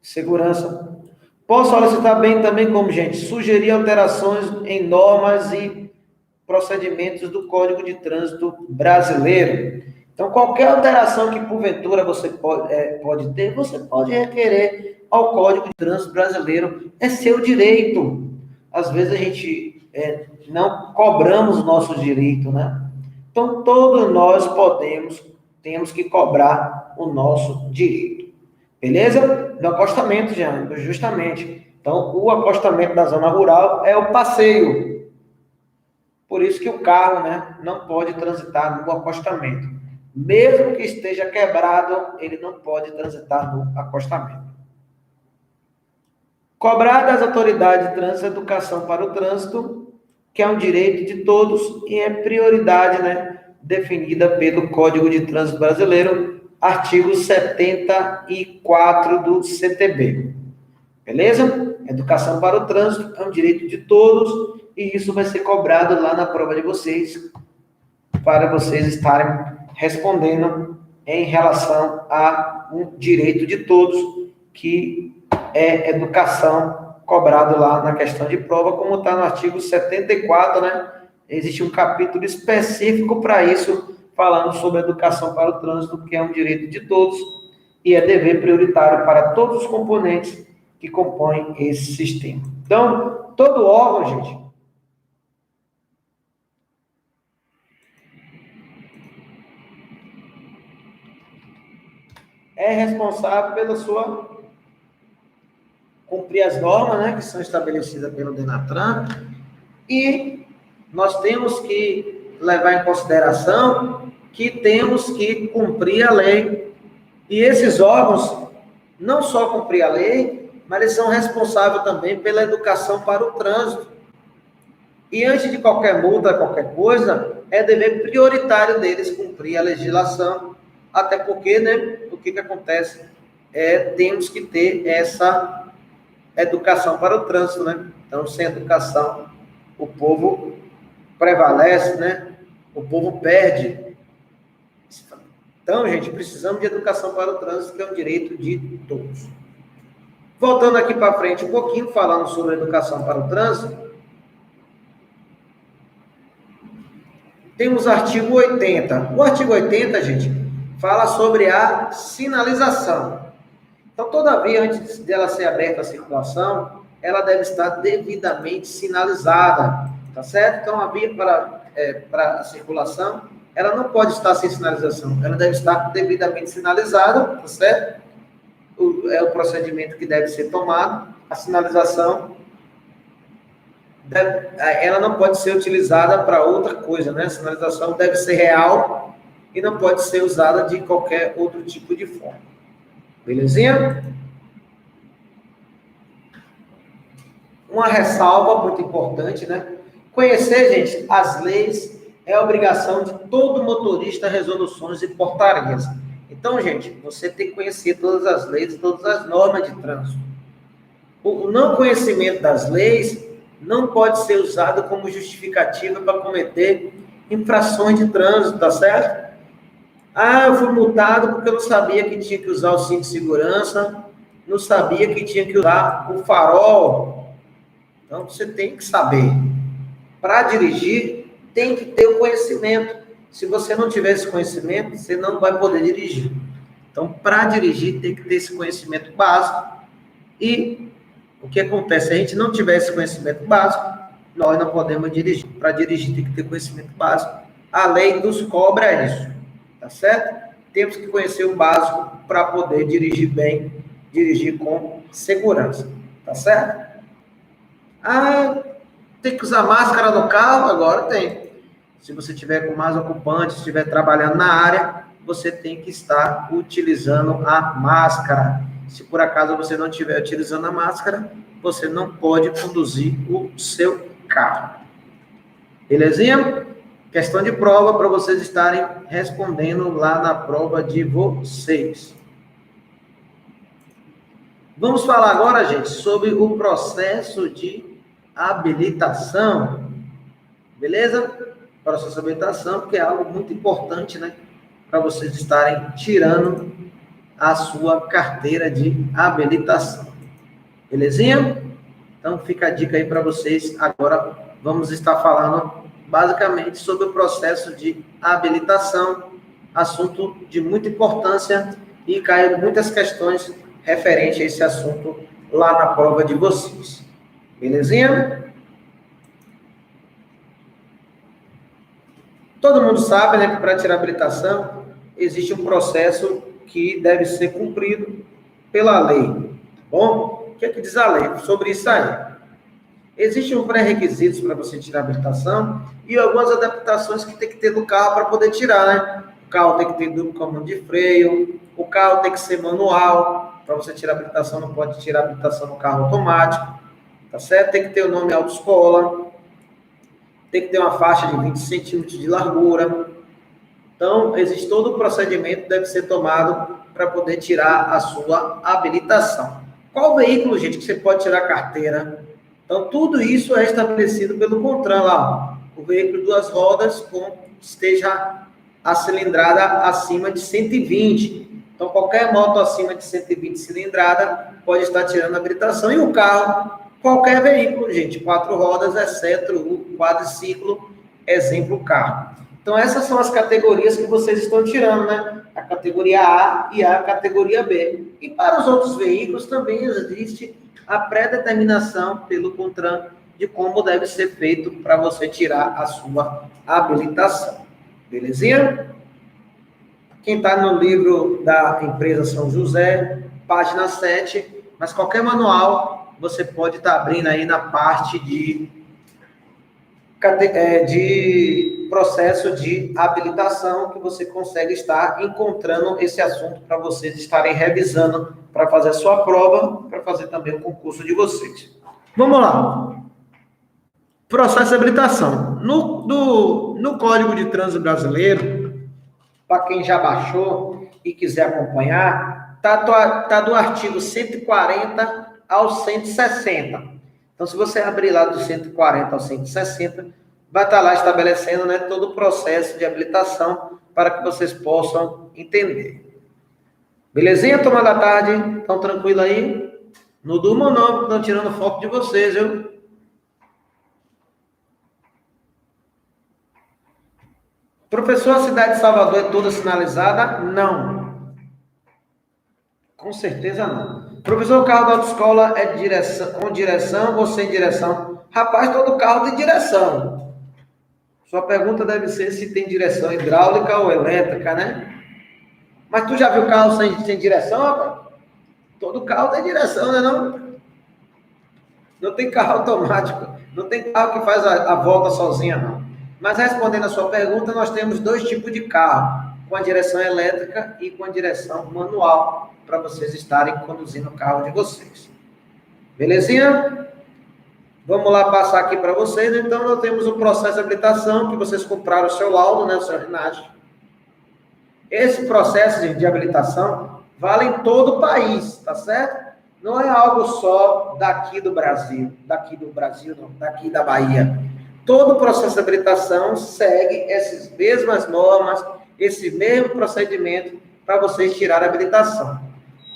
de segurança. Posso solicitar bem também como, gente, sugerir alterações em normas e procedimentos do Código de Trânsito Brasileiro. Então, qualquer alteração que, porventura, você pode ter, você pode requerer ao Código de Trânsito Brasileiro. É seu direito. Às vezes, a gente não cobramos o nosso direito, né? Então, todos nós temos que cobrar o nosso direito. Beleza? Do acostamento, justamente. Então, o acostamento da zona rural é o passeio. Por isso que o carro, né, não pode transitar no acostamento. Mesmo que esteja quebrado, ele não pode transitar no acostamento. Cobrar das autoridades de trânsito educação para o trânsito, que é um direito de todos e é prioridade, né, definida pelo Código de Trânsito Brasileiro, artigo 74 do CTB. Beleza? Educação para o trânsito é um direito de todos e isso vai ser cobrado lá na prova de vocês, para vocês estarem respondendo em relação a um direito de todos, que é educação, cobrado lá na questão de prova, como está no artigo 74, né? Existe um capítulo específico para isso, falando sobre educação para o trânsito, que é um direito de todos e é dever prioritário para todos os componentes que compõem esse sistema. Então, todo órgão, gente, é responsável pela sua cumprir as normas, né, que são estabelecidas pelo Denatran, e nós temos que levar em consideração que temos que cumprir a lei. E esses órgãos não só cumprir a lei, mas eles são responsáveis também pela educação para o trânsito. E antes de qualquer multa, qualquer coisa, é dever prioritário deles cumprir a legislação, até porque, né, o que acontece? Temos que ter essa educação para o trânsito, né? Então, sem educação, o povo prevalece, né? O povo perde. Então, gente, precisamos de educação para o trânsito, que é um direito de todos. Voltando aqui para frente um pouquinho, falando sobre educação para o trânsito, temos o artigo 80. O artigo 80, gente, fala sobre a sinalização. Então, todavia, antes dela ser aberta à circulação, ela deve estar devidamente sinalizada, tá certo? Então, a via para a circulação, ela não pode estar sem sinalização, ela deve estar devidamente sinalizada, tá certo? É o procedimento que deve ser tomado. A sinalização, ela não pode ser utilizada para outra coisa, né? A sinalização deve ser real e não pode ser usada de qualquer outro tipo de forma. Belezinha? Uma ressalva muito importante, né? Conhecer, gente, as leis é obrigação de todo motorista, resoluções e portarias. Então, gente, você tem que conhecer todas as leis, todas as normas de trânsito. O não conhecimento das leis não pode ser usado como justificativa para cometer infrações de trânsito, tá certo? Ah, eu fui multado porque eu não sabia que tinha que usar o cinto de segurança, não sabia que tinha que usar o farol. Então, você tem que saber. Para dirigir, tem que ter o conhecimento. Se você não tiver esse conhecimento, você não vai poder dirigir. Então, para dirigir, tem que ter esse conhecimento básico. E o que acontece? Se a gente não tiver esse conhecimento básico, nós não podemos dirigir. Para dirigir, tem que ter conhecimento básico. A lei nos cobra isso. Tá certo? Temos que conhecer o básico para poder dirigir bem, dirigir com segurança. Tá certo? Ah, tem que usar máscara no carro? Agora tem. Se você tiver com mais ocupantes, estiver trabalhando na área, você tem que estar utilizando a máscara. Se por acaso você não estiver utilizando a máscara, você não pode conduzir o seu carro. Belezinha? Questão de prova para vocês estarem respondendo lá na prova de vocês. Vamos falar agora, gente, sobre o processo de habilitação. Beleza? Processo de habilitação, que é algo muito importante, né? Para vocês estarem tirando a sua carteira de habilitação. Belezinha? Então, fica a dica aí para vocês. Agora, vamos estar falando basicamente sobre o processo de habilitação, assunto de muita importância e caem muitas questões referentes a esse assunto lá na prova de vocês. Belezinha? Todo mundo sabe, né, que para tirar habilitação existe um processo que deve ser cumprido pela lei. Tá bom? O que é que diz a lei sobre isso aí? Existem um pré-requisitos para você tirar a habilitação e algumas adaptações que tem que ter no carro para poder tirar, né? O carro tem que ter duplo comando de freio, o carro tem que ser manual, Para você tirar habilitação, não pode tirar habilitação no carro automático, tá certo? Tem que ter o nome autoescola, tem que ter uma faixa de 20 centímetros de largura. Então, existe todo o procedimento que deve ser tomado para poder tirar a sua habilitação. Qual veículo, gente, que você pode tirar a carteira? Então, tudo isso é estabelecido pelo CONTRAN lá. O veículo 2 rodas esteja a cilindrada acima de 120. Então, qualquer moto acima de 120 cilindrada pode estar tirando a habilitação. E o carro, qualquer veículo, gente, 4 rodas, exceto o quadriciclo, exemplo carro. Então, essas são as categorias que vocês estão tirando, né? A categoria A e a categoria B. E para os outros veículos também existe a pré-determinação pelo CONTRAN de como deve ser feito para você tirar a sua habilitação. Belezinha? Quem está no livro da empresa São José, página 7, mas qualquer manual você pode estar abrindo aí na parte de processo de habilitação, que você consegue estar encontrando esse assunto para vocês estarem revisando para fazer a sua prova, para fazer também o concurso de vocês. Vamos lá. Processo de habilitação. No Código de Trânsito Brasileiro, para quem já baixou e quiser acompanhar, tá do artigo 140 ao 160. Então, se você abrir lá do 140 ao 160, vai estar lá estabelecendo, né, todo o processo de habilitação para que vocês possam entender. Belezinha, turma da tarde? Estão tranquilo aí? Não durmam não, porque estão tirando foco de vocês, viu? Professor, a cidade de Salvador é toda sinalizada? Não. Com certeza não. Professor, o carro da autoescola é com direção ou sem direção? Rapaz, todo carro tem direção. Sua pergunta deve ser se tem direção hidráulica ou elétrica, né? Mas tu já viu carro sem direção, rapaz? Todo carro tem direção, né não? Não tem carro automático. Não tem carro que faz a volta sozinha, não. Mas respondendo a sua pergunta, nós temos 2 tipos de carro. Com a direção elétrica e com a direção manual, para vocês estarem conduzindo o carro de vocês. Belezinha? Vamos lá passar aqui para vocês. Então, nós temos o processo de habilitação, que vocês compraram o seu laudo, né, o seu RENAGE. Esse processo de habilitação vale em todo o país, tá certo? Não é algo só daqui do Brasil, não, daqui da Bahia. Todo o processo de habilitação segue essas mesmas normas, esse mesmo procedimento para vocês tirarem a habilitação.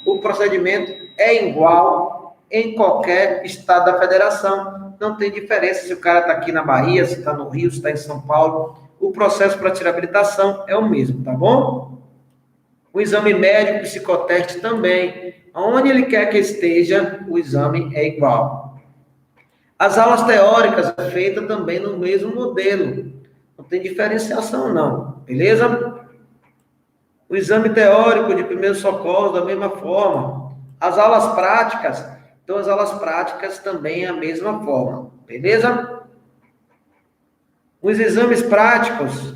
O procedimento é igual em qualquer estado da federação. Não tem diferença se o cara está aqui na Bahia, se está no Rio, se está em São Paulo. O processo para tirar a habilitação é o mesmo, tá bom? O exame médico, psicoteste também. Onde ele quer que esteja, o exame é igual. As aulas teóricas é feita também no mesmo modelo. Não tem diferenciação, não. Beleza? O exame teórico de primeiros socorros, da mesma forma. As aulas práticas, então as aulas práticas também é a mesma forma. Beleza? Os exames práticos,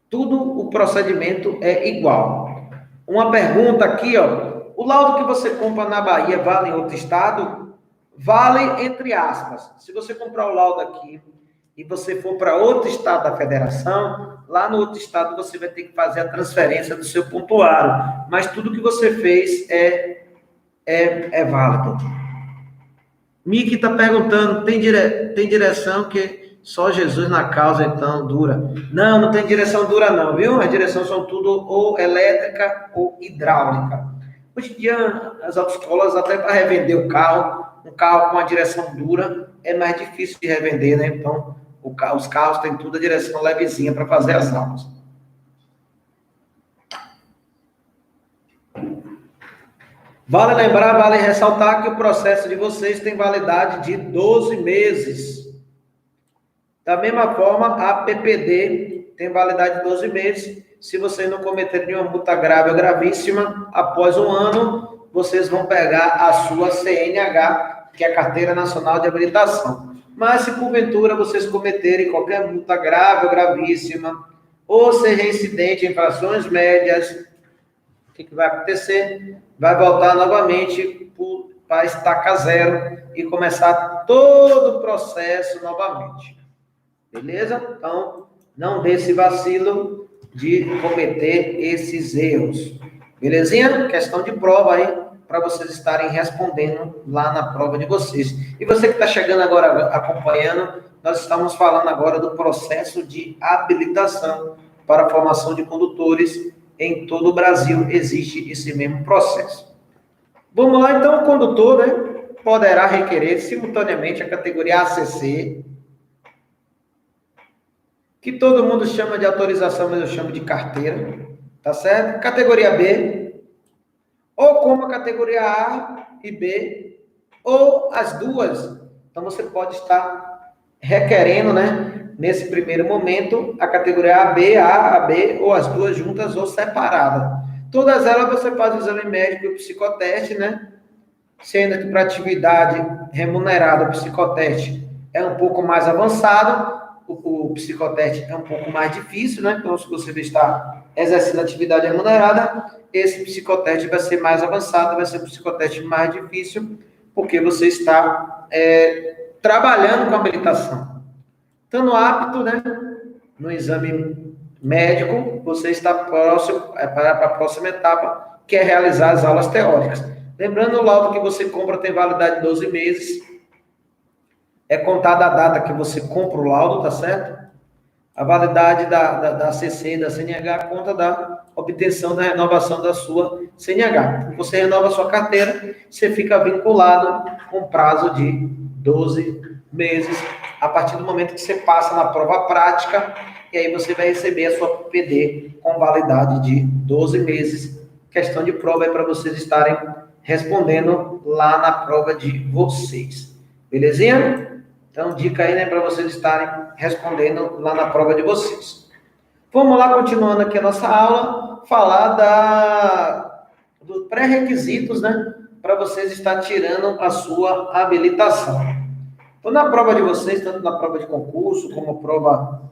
tudo o procedimento é igual. Uma pergunta aqui, ó. O laudo que você compra na Bahia vale em outro estado? Vale entre aspas. Se você comprar o laudo aqui e você for para outro estado da federação, lá no outro estado você vai ter que fazer a transferência do seu pontuário. Mas tudo que você fez é válido. Miki está perguntando, tem direção que só Jesus na causa, então, dura? Não tem direção dura não, viu? As direções são tudo ou elétrica ou hidráulica. Hoje em dia, as autoescolas, até para revender o carro, um carro com a direção dura, é mais difícil de revender, né? Então, os carros têm tudo a direção levezinha para fazer as aulas. Vale lembrar, vale ressaltar que o processo de vocês tem validade de 12 meses. Da mesma forma, a PPD tem validade de 12 meses. Se vocês não cometerem nenhuma multa grave ou gravíssima, após um ano, vocês vão pegar a sua CNH, que é a Carteira Nacional de Habilitação. Mas se porventura vocês cometerem qualquer multa grave ou gravíssima, ou seja, incidente, infrações médias, o que vai acontecer? Vai voltar novamente para a estaca zero e começar todo o processo novamente. Beleza? Então, não dê esse vacilo de cometer esses erros. Belezinha? Questão de prova aí, para vocês estarem respondendo lá na prova de vocês. E você que está chegando agora acompanhando, nós estamos falando agora do processo de habilitação para a formação de condutores. Em todo o Brasil existe esse mesmo processo. Vamos lá, então, o condutor, né, poderá requerer simultaneamente a categoria ACC, que todo mundo chama de autorização, mas eu chamo de carteira, tá certo? Categoria B, ou como a categoria A e B, ou as duas. Então, você pode estar requerendo, né, nesse primeiro momento, a categoria A, B, ou as duas juntas ou separadas. Todas elas você faz o exame médico e o psicoteste, né? Sendo que para atividade remunerada, o psicoteste é um pouco mais avançado, o psicoteste é um pouco mais difícil, né? Então, se você está exercendo atividade remunerada, esse psicoteste vai ser mais avançado, vai ser um psicoteste mais difícil, porque você está trabalhando com habilitação. Estando apto, né, no exame médico, você está próximo para a próxima etapa, que é realizar as aulas teóricas. Lembrando, o laudo que você compra tem validade de 12 meses. É contada a data que você compra o laudo, tá certo? A validade da CC e da CNH conta da obtenção da renovação da sua CNH. Você renova a sua carteira, você fica vinculado com prazo de 12 meses, a partir do momento que você passa na prova prática, e aí você vai receber a sua PPD com validade de 12 meses. Questão de prova é para vocês estarem respondendo lá na prova de vocês. Belezinha? Então, dica aí, né, para vocês estarem respondendo lá na prova de vocês. Vamos lá, continuando aqui a nossa aula, falar dos pré-requisitos, né, para vocês estarem tirando a sua habilitação. Então, na prova de vocês, tanto na prova de concurso, como prova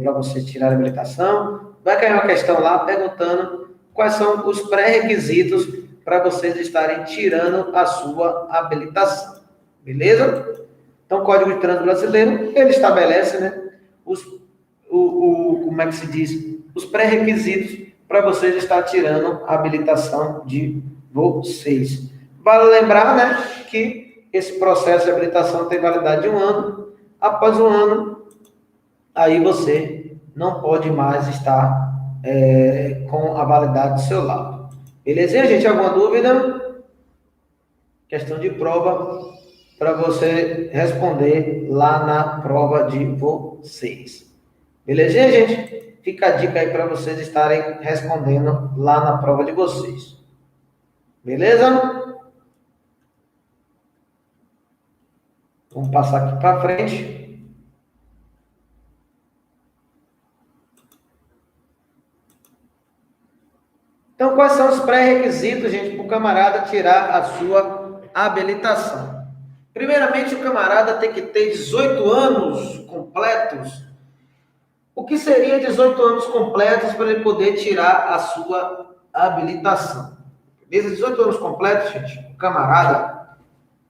para vocês tirarem a habilitação, vai cair uma questão lá perguntando quais são os pré-requisitos para vocês estarem tirando a sua habilitação. Beleza? Então, o Código de Trânsito Brasileiro, ele estabelece, né, como é que se diz? Os pré-requisitos para vocês estar tirando a habilitação de vocês. Vale lembrar, né, que esse processo de habilitação tem validade de 1 ano. Após 1 ano, aí você não pode mais estar com a validade do seu laudo. Belezinha, gente? Alguma dúvida? Questão de prova para você responder lá na prova de vocês. Belezinha, gente? Fica a dica aí para vocês estarem respondendo lá na prova de vocês. Beleza? Vamos passar aqui para frente. Então, quais são os pré-requisitos, gente, para o camarada tirar a sua habilitação? Primeiramente, o camarada tem que ter 18 anos completos. O que seria 18 anos completos para ele poder tirar a sua habilitação? Beleza? 18 anos completos, gente, o camarada,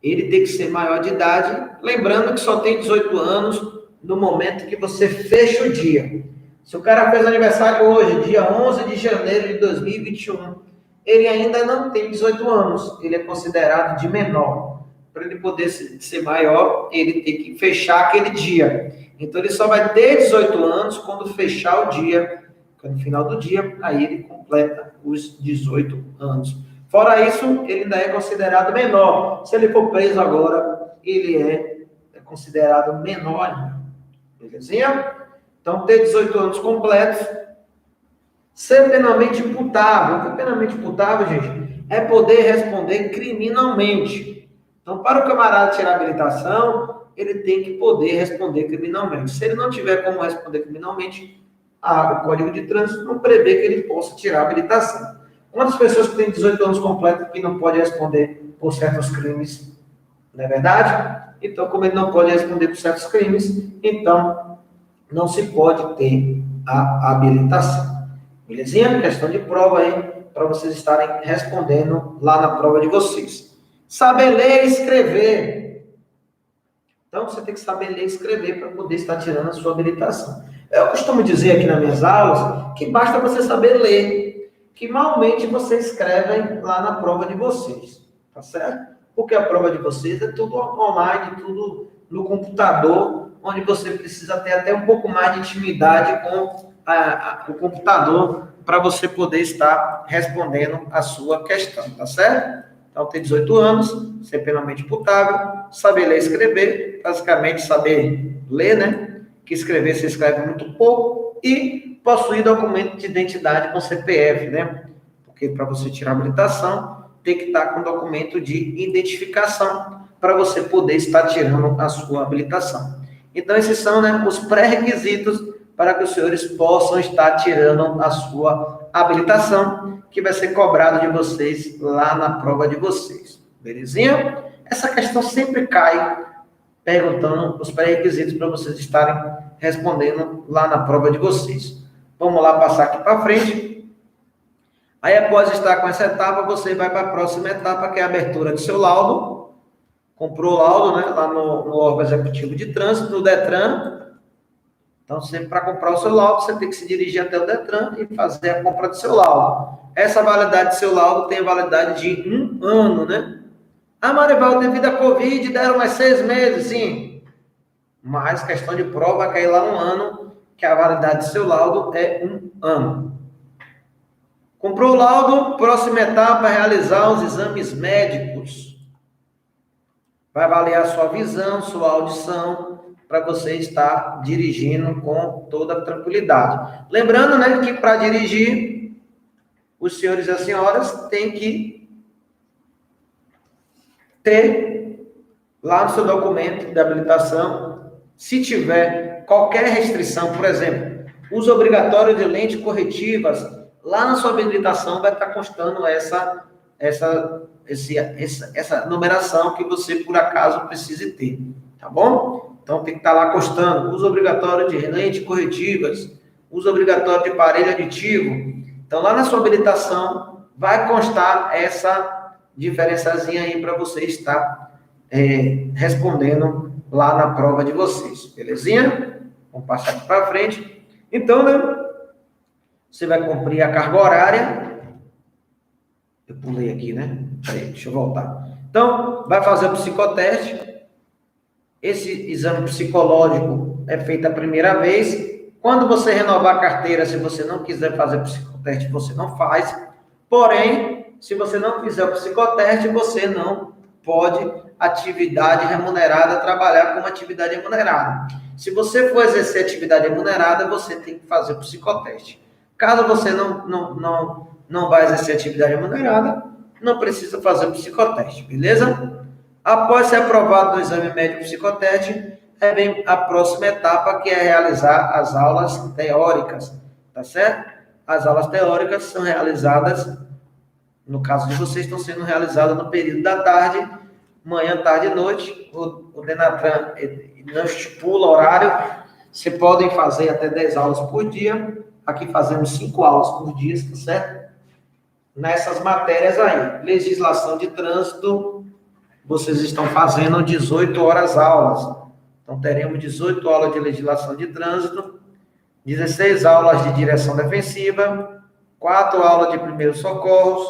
ele tem que ser maior de idade. Lembrando que só tem 18 anos no momento que você fecha o dia. Se o cara fez aniversário hoje, dia 11 de janeiro de 2021, ele ainda não tem 18 anos. Ele é considerado de menor. Para ele poder ser maior, ele tem que fechar aquele dia. Então, ele só vai ter 18 anos quando fechar o dia. No final do dia, aí ele completa os 18 anos. Fora isso, ele ainda é considerado menor. Se ele for preso agora, ele é considerado menor ainda. Belezinha? Então, ter 18 anos completos. Ser penalmente imputável. O que é penalmente imputável, gente? É poder responder criminalmente. Então, para o camarada tirar a habilitação, ele tem que poder responder criminalmente. Se ele não tiver como responder criminalmente, o Código de Trânsito não prevê que ele possa tirar a habilitação. Quantas pessoas que têm 18 anos completos que não podem responder por certos crimes? Não é verdade? Então, como ele não pode responder por certos crimes, então não se pode ter a habilitação. Belezinha? Questão de prova aí para vocês estarem respondendo lá na prova de vocês. Saber ler e escrever. Então, você tem que saber ler e escrever para poder estar tirando a sua habilitação. Eu costumo dizer aqui nas minhas aulas que basta você saber ler, que malmente vocês escrevem lá na prova de vocês, tá certo? Porque a prova de vocês é tudo online, tudo no computador, onde você precisa ter até um pouco mais de intimidade com o computador para você poder estar respondendo a sua questão, tá certo? Então, ter 18 anos, ser penalmente imputável, saber ler e escrever, basicamente saber ler, né? Que escrever se escreve muito pouco, e possuir documento de identidade com CPF, né? Porque para você tirar a habilitação, tem que estar com documento de identificação para você poder estar tirando a sua habilitação. Então, esses são, né, os pré-requisitos para que os senhores possam estar tirando a sua habilitação, que vai ser cobrado de vocês lá na prova de vocês. Belezinha? Essa questão sempre cai perguntando os pré-requisitos para vocês estarem respondendo lá na prova de vocês. Vamos lá passar aqui para frente. Aí, após estar com essa etapa, você vai para a próxima etapa, que é a abertura do seu laudo. Comprou o laudo, né, lá no órgão executivo de trânsito, no DETRAN. Então, sempre para comprar o seu laudo, você tem que se dirigir até o DETRAN e fazer a compra do seu laudo. Essa validade do seu laudo tem a validade de 1 ano, né? Ah, Marival, devido à Covid, deram mais 6 meses, sim. Mas, questão de prova, vai cair lá 1 ano, que a validade do seu laudo é 1 ano. Comprou o laudo, próxima etapa, realizar os exames médicos. Vai avaliar sua visão, sua audição, para você estar dirigindo com toda tranquilidade. Lembrando, né, que para dirigir, os senhores e as senhoras têm que ter lá no seu documento de habilitação, se tiver qualquer restrição, por exemplo, uso obrigatório de lentes corretivas, lá na sua habilitação vai estar constando essa numeração que você, por acaso, precise ter, tá bom? Então, tem que estar lá constando uso obrigatório de lentes corretivas, uso obrigatório de aparelho aditivo. Então, lá na sua habilitação, vai constar essa diferençazinha aí para você estar respondendo lá na prova de vocês, belezinha? Vamos passar aqui para frente. Então, né, você vai cumprir a carga horária. Eu pulei aqui, né? Peraí, deixa eu voltar. Então, vai fazer o psicoteste. Esse exame psicológico é feito a primeira vez. Quando você renovar a carteira, se você não quiser fazer o psicoteste, você não faz. Porém, se você não fizer o psicoteste, você não pode, atividade remunerada, trabalhar como atividade remunerada. Se você for exercer atividade remunerada, você tem que fazer o psicoteste. Caso você não vai exercer atividade remunerada, não precisa fazer o psicoteste, beleza? Após ser aprovado no exame médico psicoteste, vem a próxima etapa, que é realizar as aulas teóricas, tá certo? As aulas teóricas são realizadas, no caso de vocês, estão sendo realizadas no período da tarde, manhã, tarde e noite. O Denatran não estipula horário, você podem fazer até 10 aulas por dia. Aqui fazemos 5 aulas por dia, tá certo? Nessas matérias aí, legislação de trânsito, vocês estão fazendo 18 horas aulas. Então, teremos 18 aulas de legislação de trânsito, 16 aulas de direção defensiva, 4 aulas de primeiros socorros,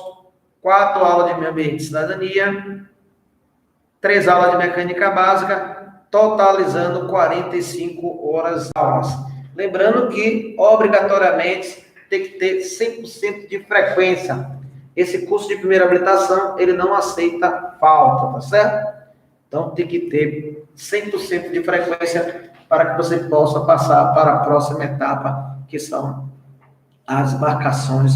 4 aulas de meio ambiente e cidadania, 3 aulas de mecânica básica, totalizando 45 horas aulas. Lembrando que, obrigatoriamente, tem que ter 100% de frequência. Esse curso de primeira habilitação, ele não aceita falta, tá certo? Então, tem que ter 100% de frequência para que você possa passar para a próxima etapa, que são as marcações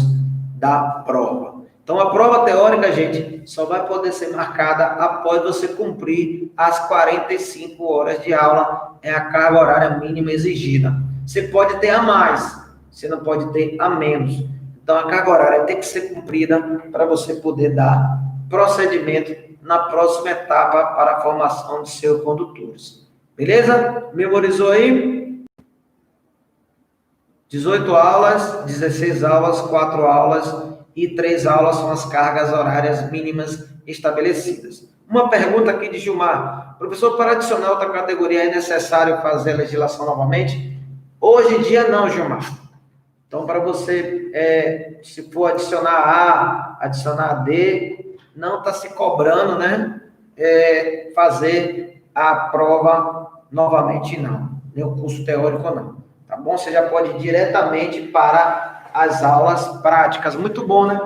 da prova. Então, a prova teórica, gente, só vai poder ser marcada após você cumprir as 45 horas de aula, é a carga horária mínima exigida. Você pode ter a mais, você não pode ter a menos. Então, a carga horária tem que ser cumprida para você poder dar procedimento na próxima etapa para a formação de seus condutores. Beleza? Memorizou aí? 18 aulas, 16 aulas, 4 aulas e 3 aulas são as cargas horárias mínimas estabelecidas. Uma pergunta aqui de Gilmar. Professor, para adicionar outra categoria é necessário fazer a legislação novamente? Hoje em dia não, Gilmar. Então, para você, se for adicionar A, adicionar D, não está se cobrando, né? Fazer a prova novamente, não. Nem o curso teórico, não. Tá bom? Você já pode ir diretamente para as aulas práticas. Muito bom, né?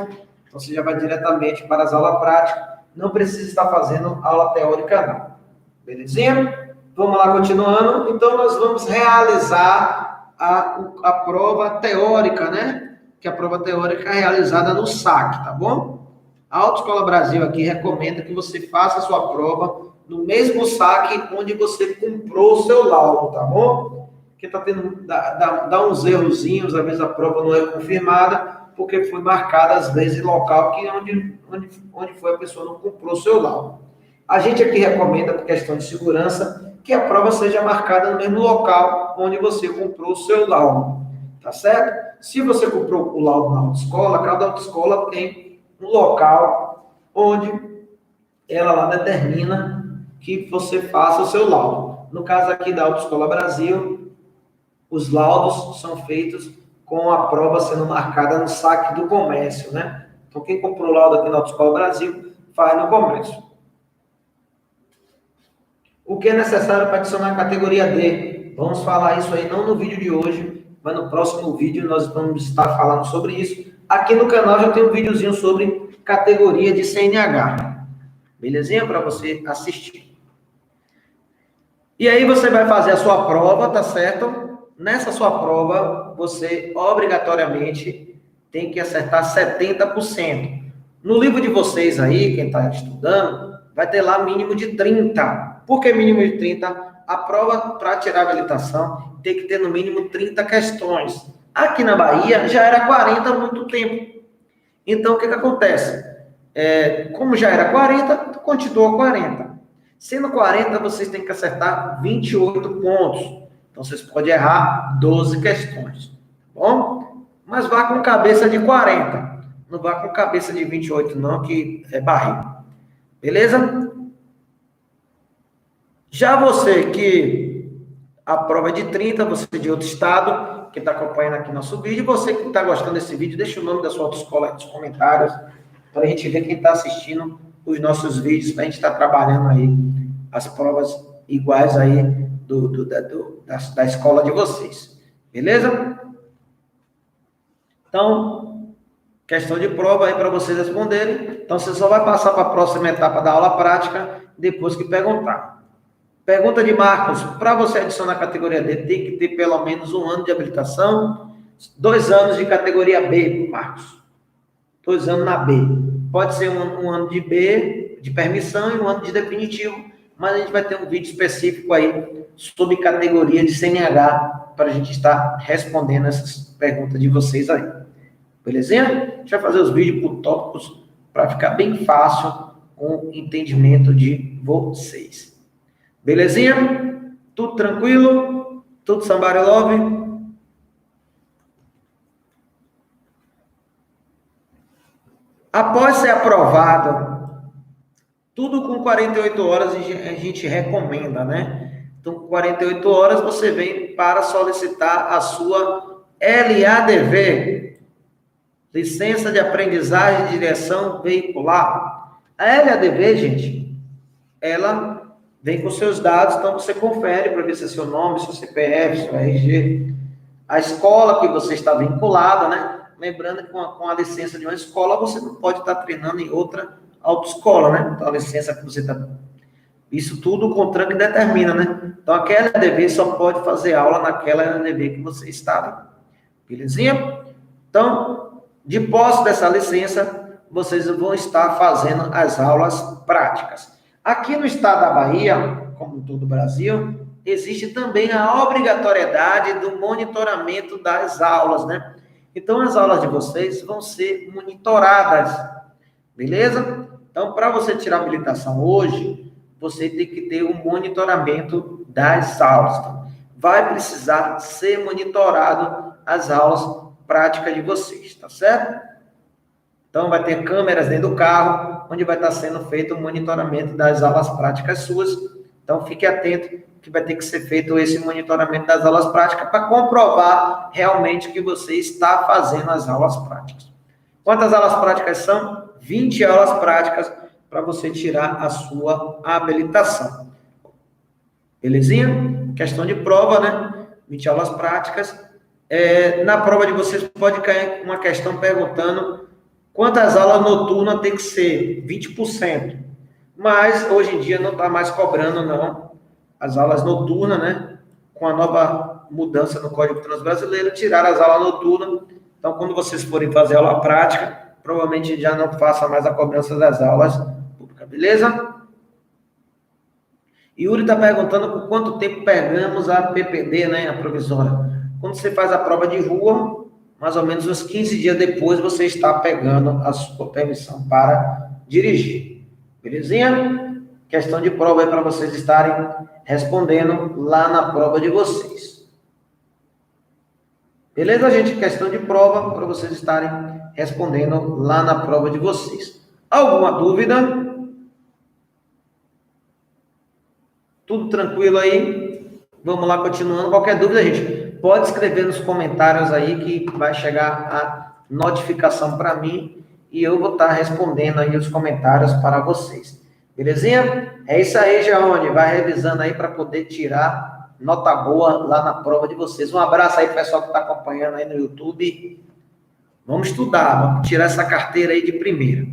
Então, você já vai diretamente para as aulas práticas. Não precisa estar fazendo aula teórica, não. Belezinha? Vamos lá, continuando. Então, nós vamos realizar a prova teórica, né? Que a prova teórica é realizada no SAC, tá bom? A Autoescola Brasil aqui recomenda que você faça a sua prova no mesmo SAC onde você comprou o seu laudo, tá bom? Porque tá tendo, dá uns errozinhos, às vezes a prova não é confirmada, porque foi marcada, às vezes, em local que onde foi a pessoa não comprou o seu laudo. A gente aqui recomenda, por questão de segurança, que a prova seja marcada no mesmo local onde você comprou o seu laudo, tá certo? Se você comprou o laudo na autoescola, cada autoescola tem um local onde ela lá determina que você faça o seu laudo. No caso aqui da Autoescola Brasil, os laudos são feitos com a prova sendo marcada no SAC do comércio, né? Então, quem comprou o laudo aqui na Autoescola Brasil, faz no comércio. O que é necessário para adicionar a categoria D? Vamos falar isso aí, não no vídeo de hoje, mas no próximo vídeo nós vamos estar falando sobre isso. Aqui no canal já tem um videozinho sobre categoria de CNH. Belezinha? Para você assistir. E aí você vai fazer a sua prova, tá certo? Nessa sua prova, você obrigatoriamente tem que acertar 70%. No livro de vocês aí, quem está estudando, vai ter lá mínimo de 30. Por que mínimo de 30? A prova, para tirar a habilitação, tem que ter no mínimo 30 questões. Aqui na Bahia, já era 40 há muito tempo. Então, o que acontece? Como já era 40, continua 40. Sendo 40, vocês têm que acertar 28 pontos. Então, vocês podem errar 12 questões. Tá bom? Mas vá com cabeça de 40. Não vá com cabeça de 28, não, que é barriga. Beleza? Já você que a prova é de 30, você é de outro estado, que está acompanhando aqui nosso vídeo, você que está gostando desse vídeo, deixa o nome da sua autoescola aí nos comentários, para a gente ver quem está assistindo os nossos vídeos, para a gente estar trabalhando aí as provas iguais aí da escola de vocês. Beleza? Então, questão de prova aí para vocês responderem. Então, você só vai passar para a próxima etapa da aula prática depois que perguntar. Pergunta de Marcos. Para você adicionar a categoria D, tem que ter pelo menos 1 ano de habilitação, 2 anos de categoria B, Marcos. 2 anos na B. Pode ser um ano de B, de permissão, e 1 ano de definitivo, mas a gente vai ter um vídeo específico aí sobre categoria de CNH para a gente estar respondendo essas perguntas de vocês aí. Belezinha? A gente vai fazer os vídeos por tópicos para ficar bem fácil com o entendimento de vocês. Belezinha? Tudo tranquilo? Tudo somebody love? Após ser aprovado, tudo com 48 horas a gente recomenda, né? Então, com 48 horas você vem para solicitar a sua LADV, Licença de Aprendizagem de Direção Veicular. A LADV, gente, ela vem com seus dados, então você confere para ver se é seu nome, seu CPF, seu RG, a escola que você está vinculada, né? Lembrando que com a licença de uma escola, você não pode estar treinando em outra autoescola, né? Então, a licença que você está... Isso tudo o CONTRAN que determina, né? Então, aquela LADV só pode fazer aula naquela LADV que você está. Belezinha? Então, de posse dessa licença, vocês vão estar fazendo as aulas práticas. Aqui no estado da Bahia, como em todo o Brasil, existe também a obrigatoriedade do monitoramento das aulas, né? Então, as aulas de vocês vão ser monitoradas, beleza? Então, para você tirar a habilitação hoje, você tem que ter um monitoramento das aulas. Então, vai precisar ser monitorado as aulas práticas de vocês, tá certo? Então, vai ter câmeras dentro do carro, onde vai estar sendo feito o monitoramento das aulas práticas suas. Então, fique atento que vai ter que ser feito esse monitoramento das aulas práticas para comprovar realmente que você está fazendo as aulas práticas. Quantas aulas práticas são? 20 aulas práticas para você tirar a sua habilitação. Belezinha? Questão de prova, né? 20 aulas práticas. Na prova de vocês pode cair uma questão perguntando quantas aulas noturnas tem que ser? 20%. Mas hoje em dia não está mais cobrando, não, as aulas noturnas, né? Com a nova mudança no Código Trânsito Brasileiro, tiraram as aulas noturnas. Então, quando vocês forem fazer aula prática, provavelmente já não faça mais a cobrança das aulas públicas, beleza? Yuri está perguntando por quanto tempo pegamos a PPD, né, a provisória. Quando você faz a prova de rua, mais ou menos uns 15 dias depois, você está pegando a sua permissão para dirigir. Belezinha? Questão de prova aí para vocês estarem respondendo lá na prova de vocês. Beleza, gente? Questão de prova para vocês estarem respondendo lá na prova de vocês. Alguma dúvida? Tudo tranquilo aí? Vamos lá, continuando. Qualquer dúvida, gente, pode escrever nos comentários aí que vai chegar a notificação para mim e eu vou estar respondendo aí os comentários para vocês. Belezinha? É isso aí, Geone. Vai revisando aí para poder tirar nota boa lá na prova de vocês. Um abraço aí, pessoal que está acompanhando aí no YouTube. Vamos estudar, vamos tirar essa carteira aí de primeira.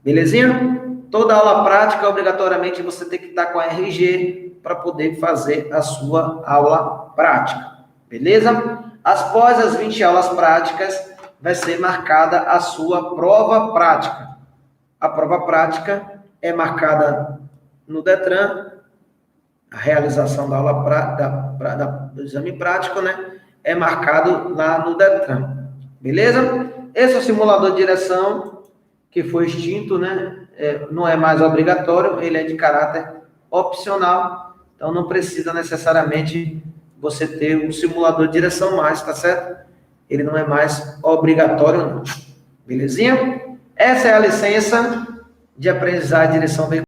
Belezinha? Toda aula prática, obrigatoriamente, você tem que estar com a RG para poder fazer a sua aula prática. Beleza? Após as 20 aulas práticas, vai ser marcada a sua prova prática. A prova prática é marcada no Detran, a realização da aula do exame prático, né? É marcado lá no Detran. Beleza? Esse é o simulador de direção que foi extinto, né? Não é mais obrigatório, ele é de caráter opcional, então não precisa necessariamente você ter um simulador de direção mais, tá certo? Ele não é mais obrigatório, não. Belezinha? Essa é a licença de aprendizagem de direção veicular.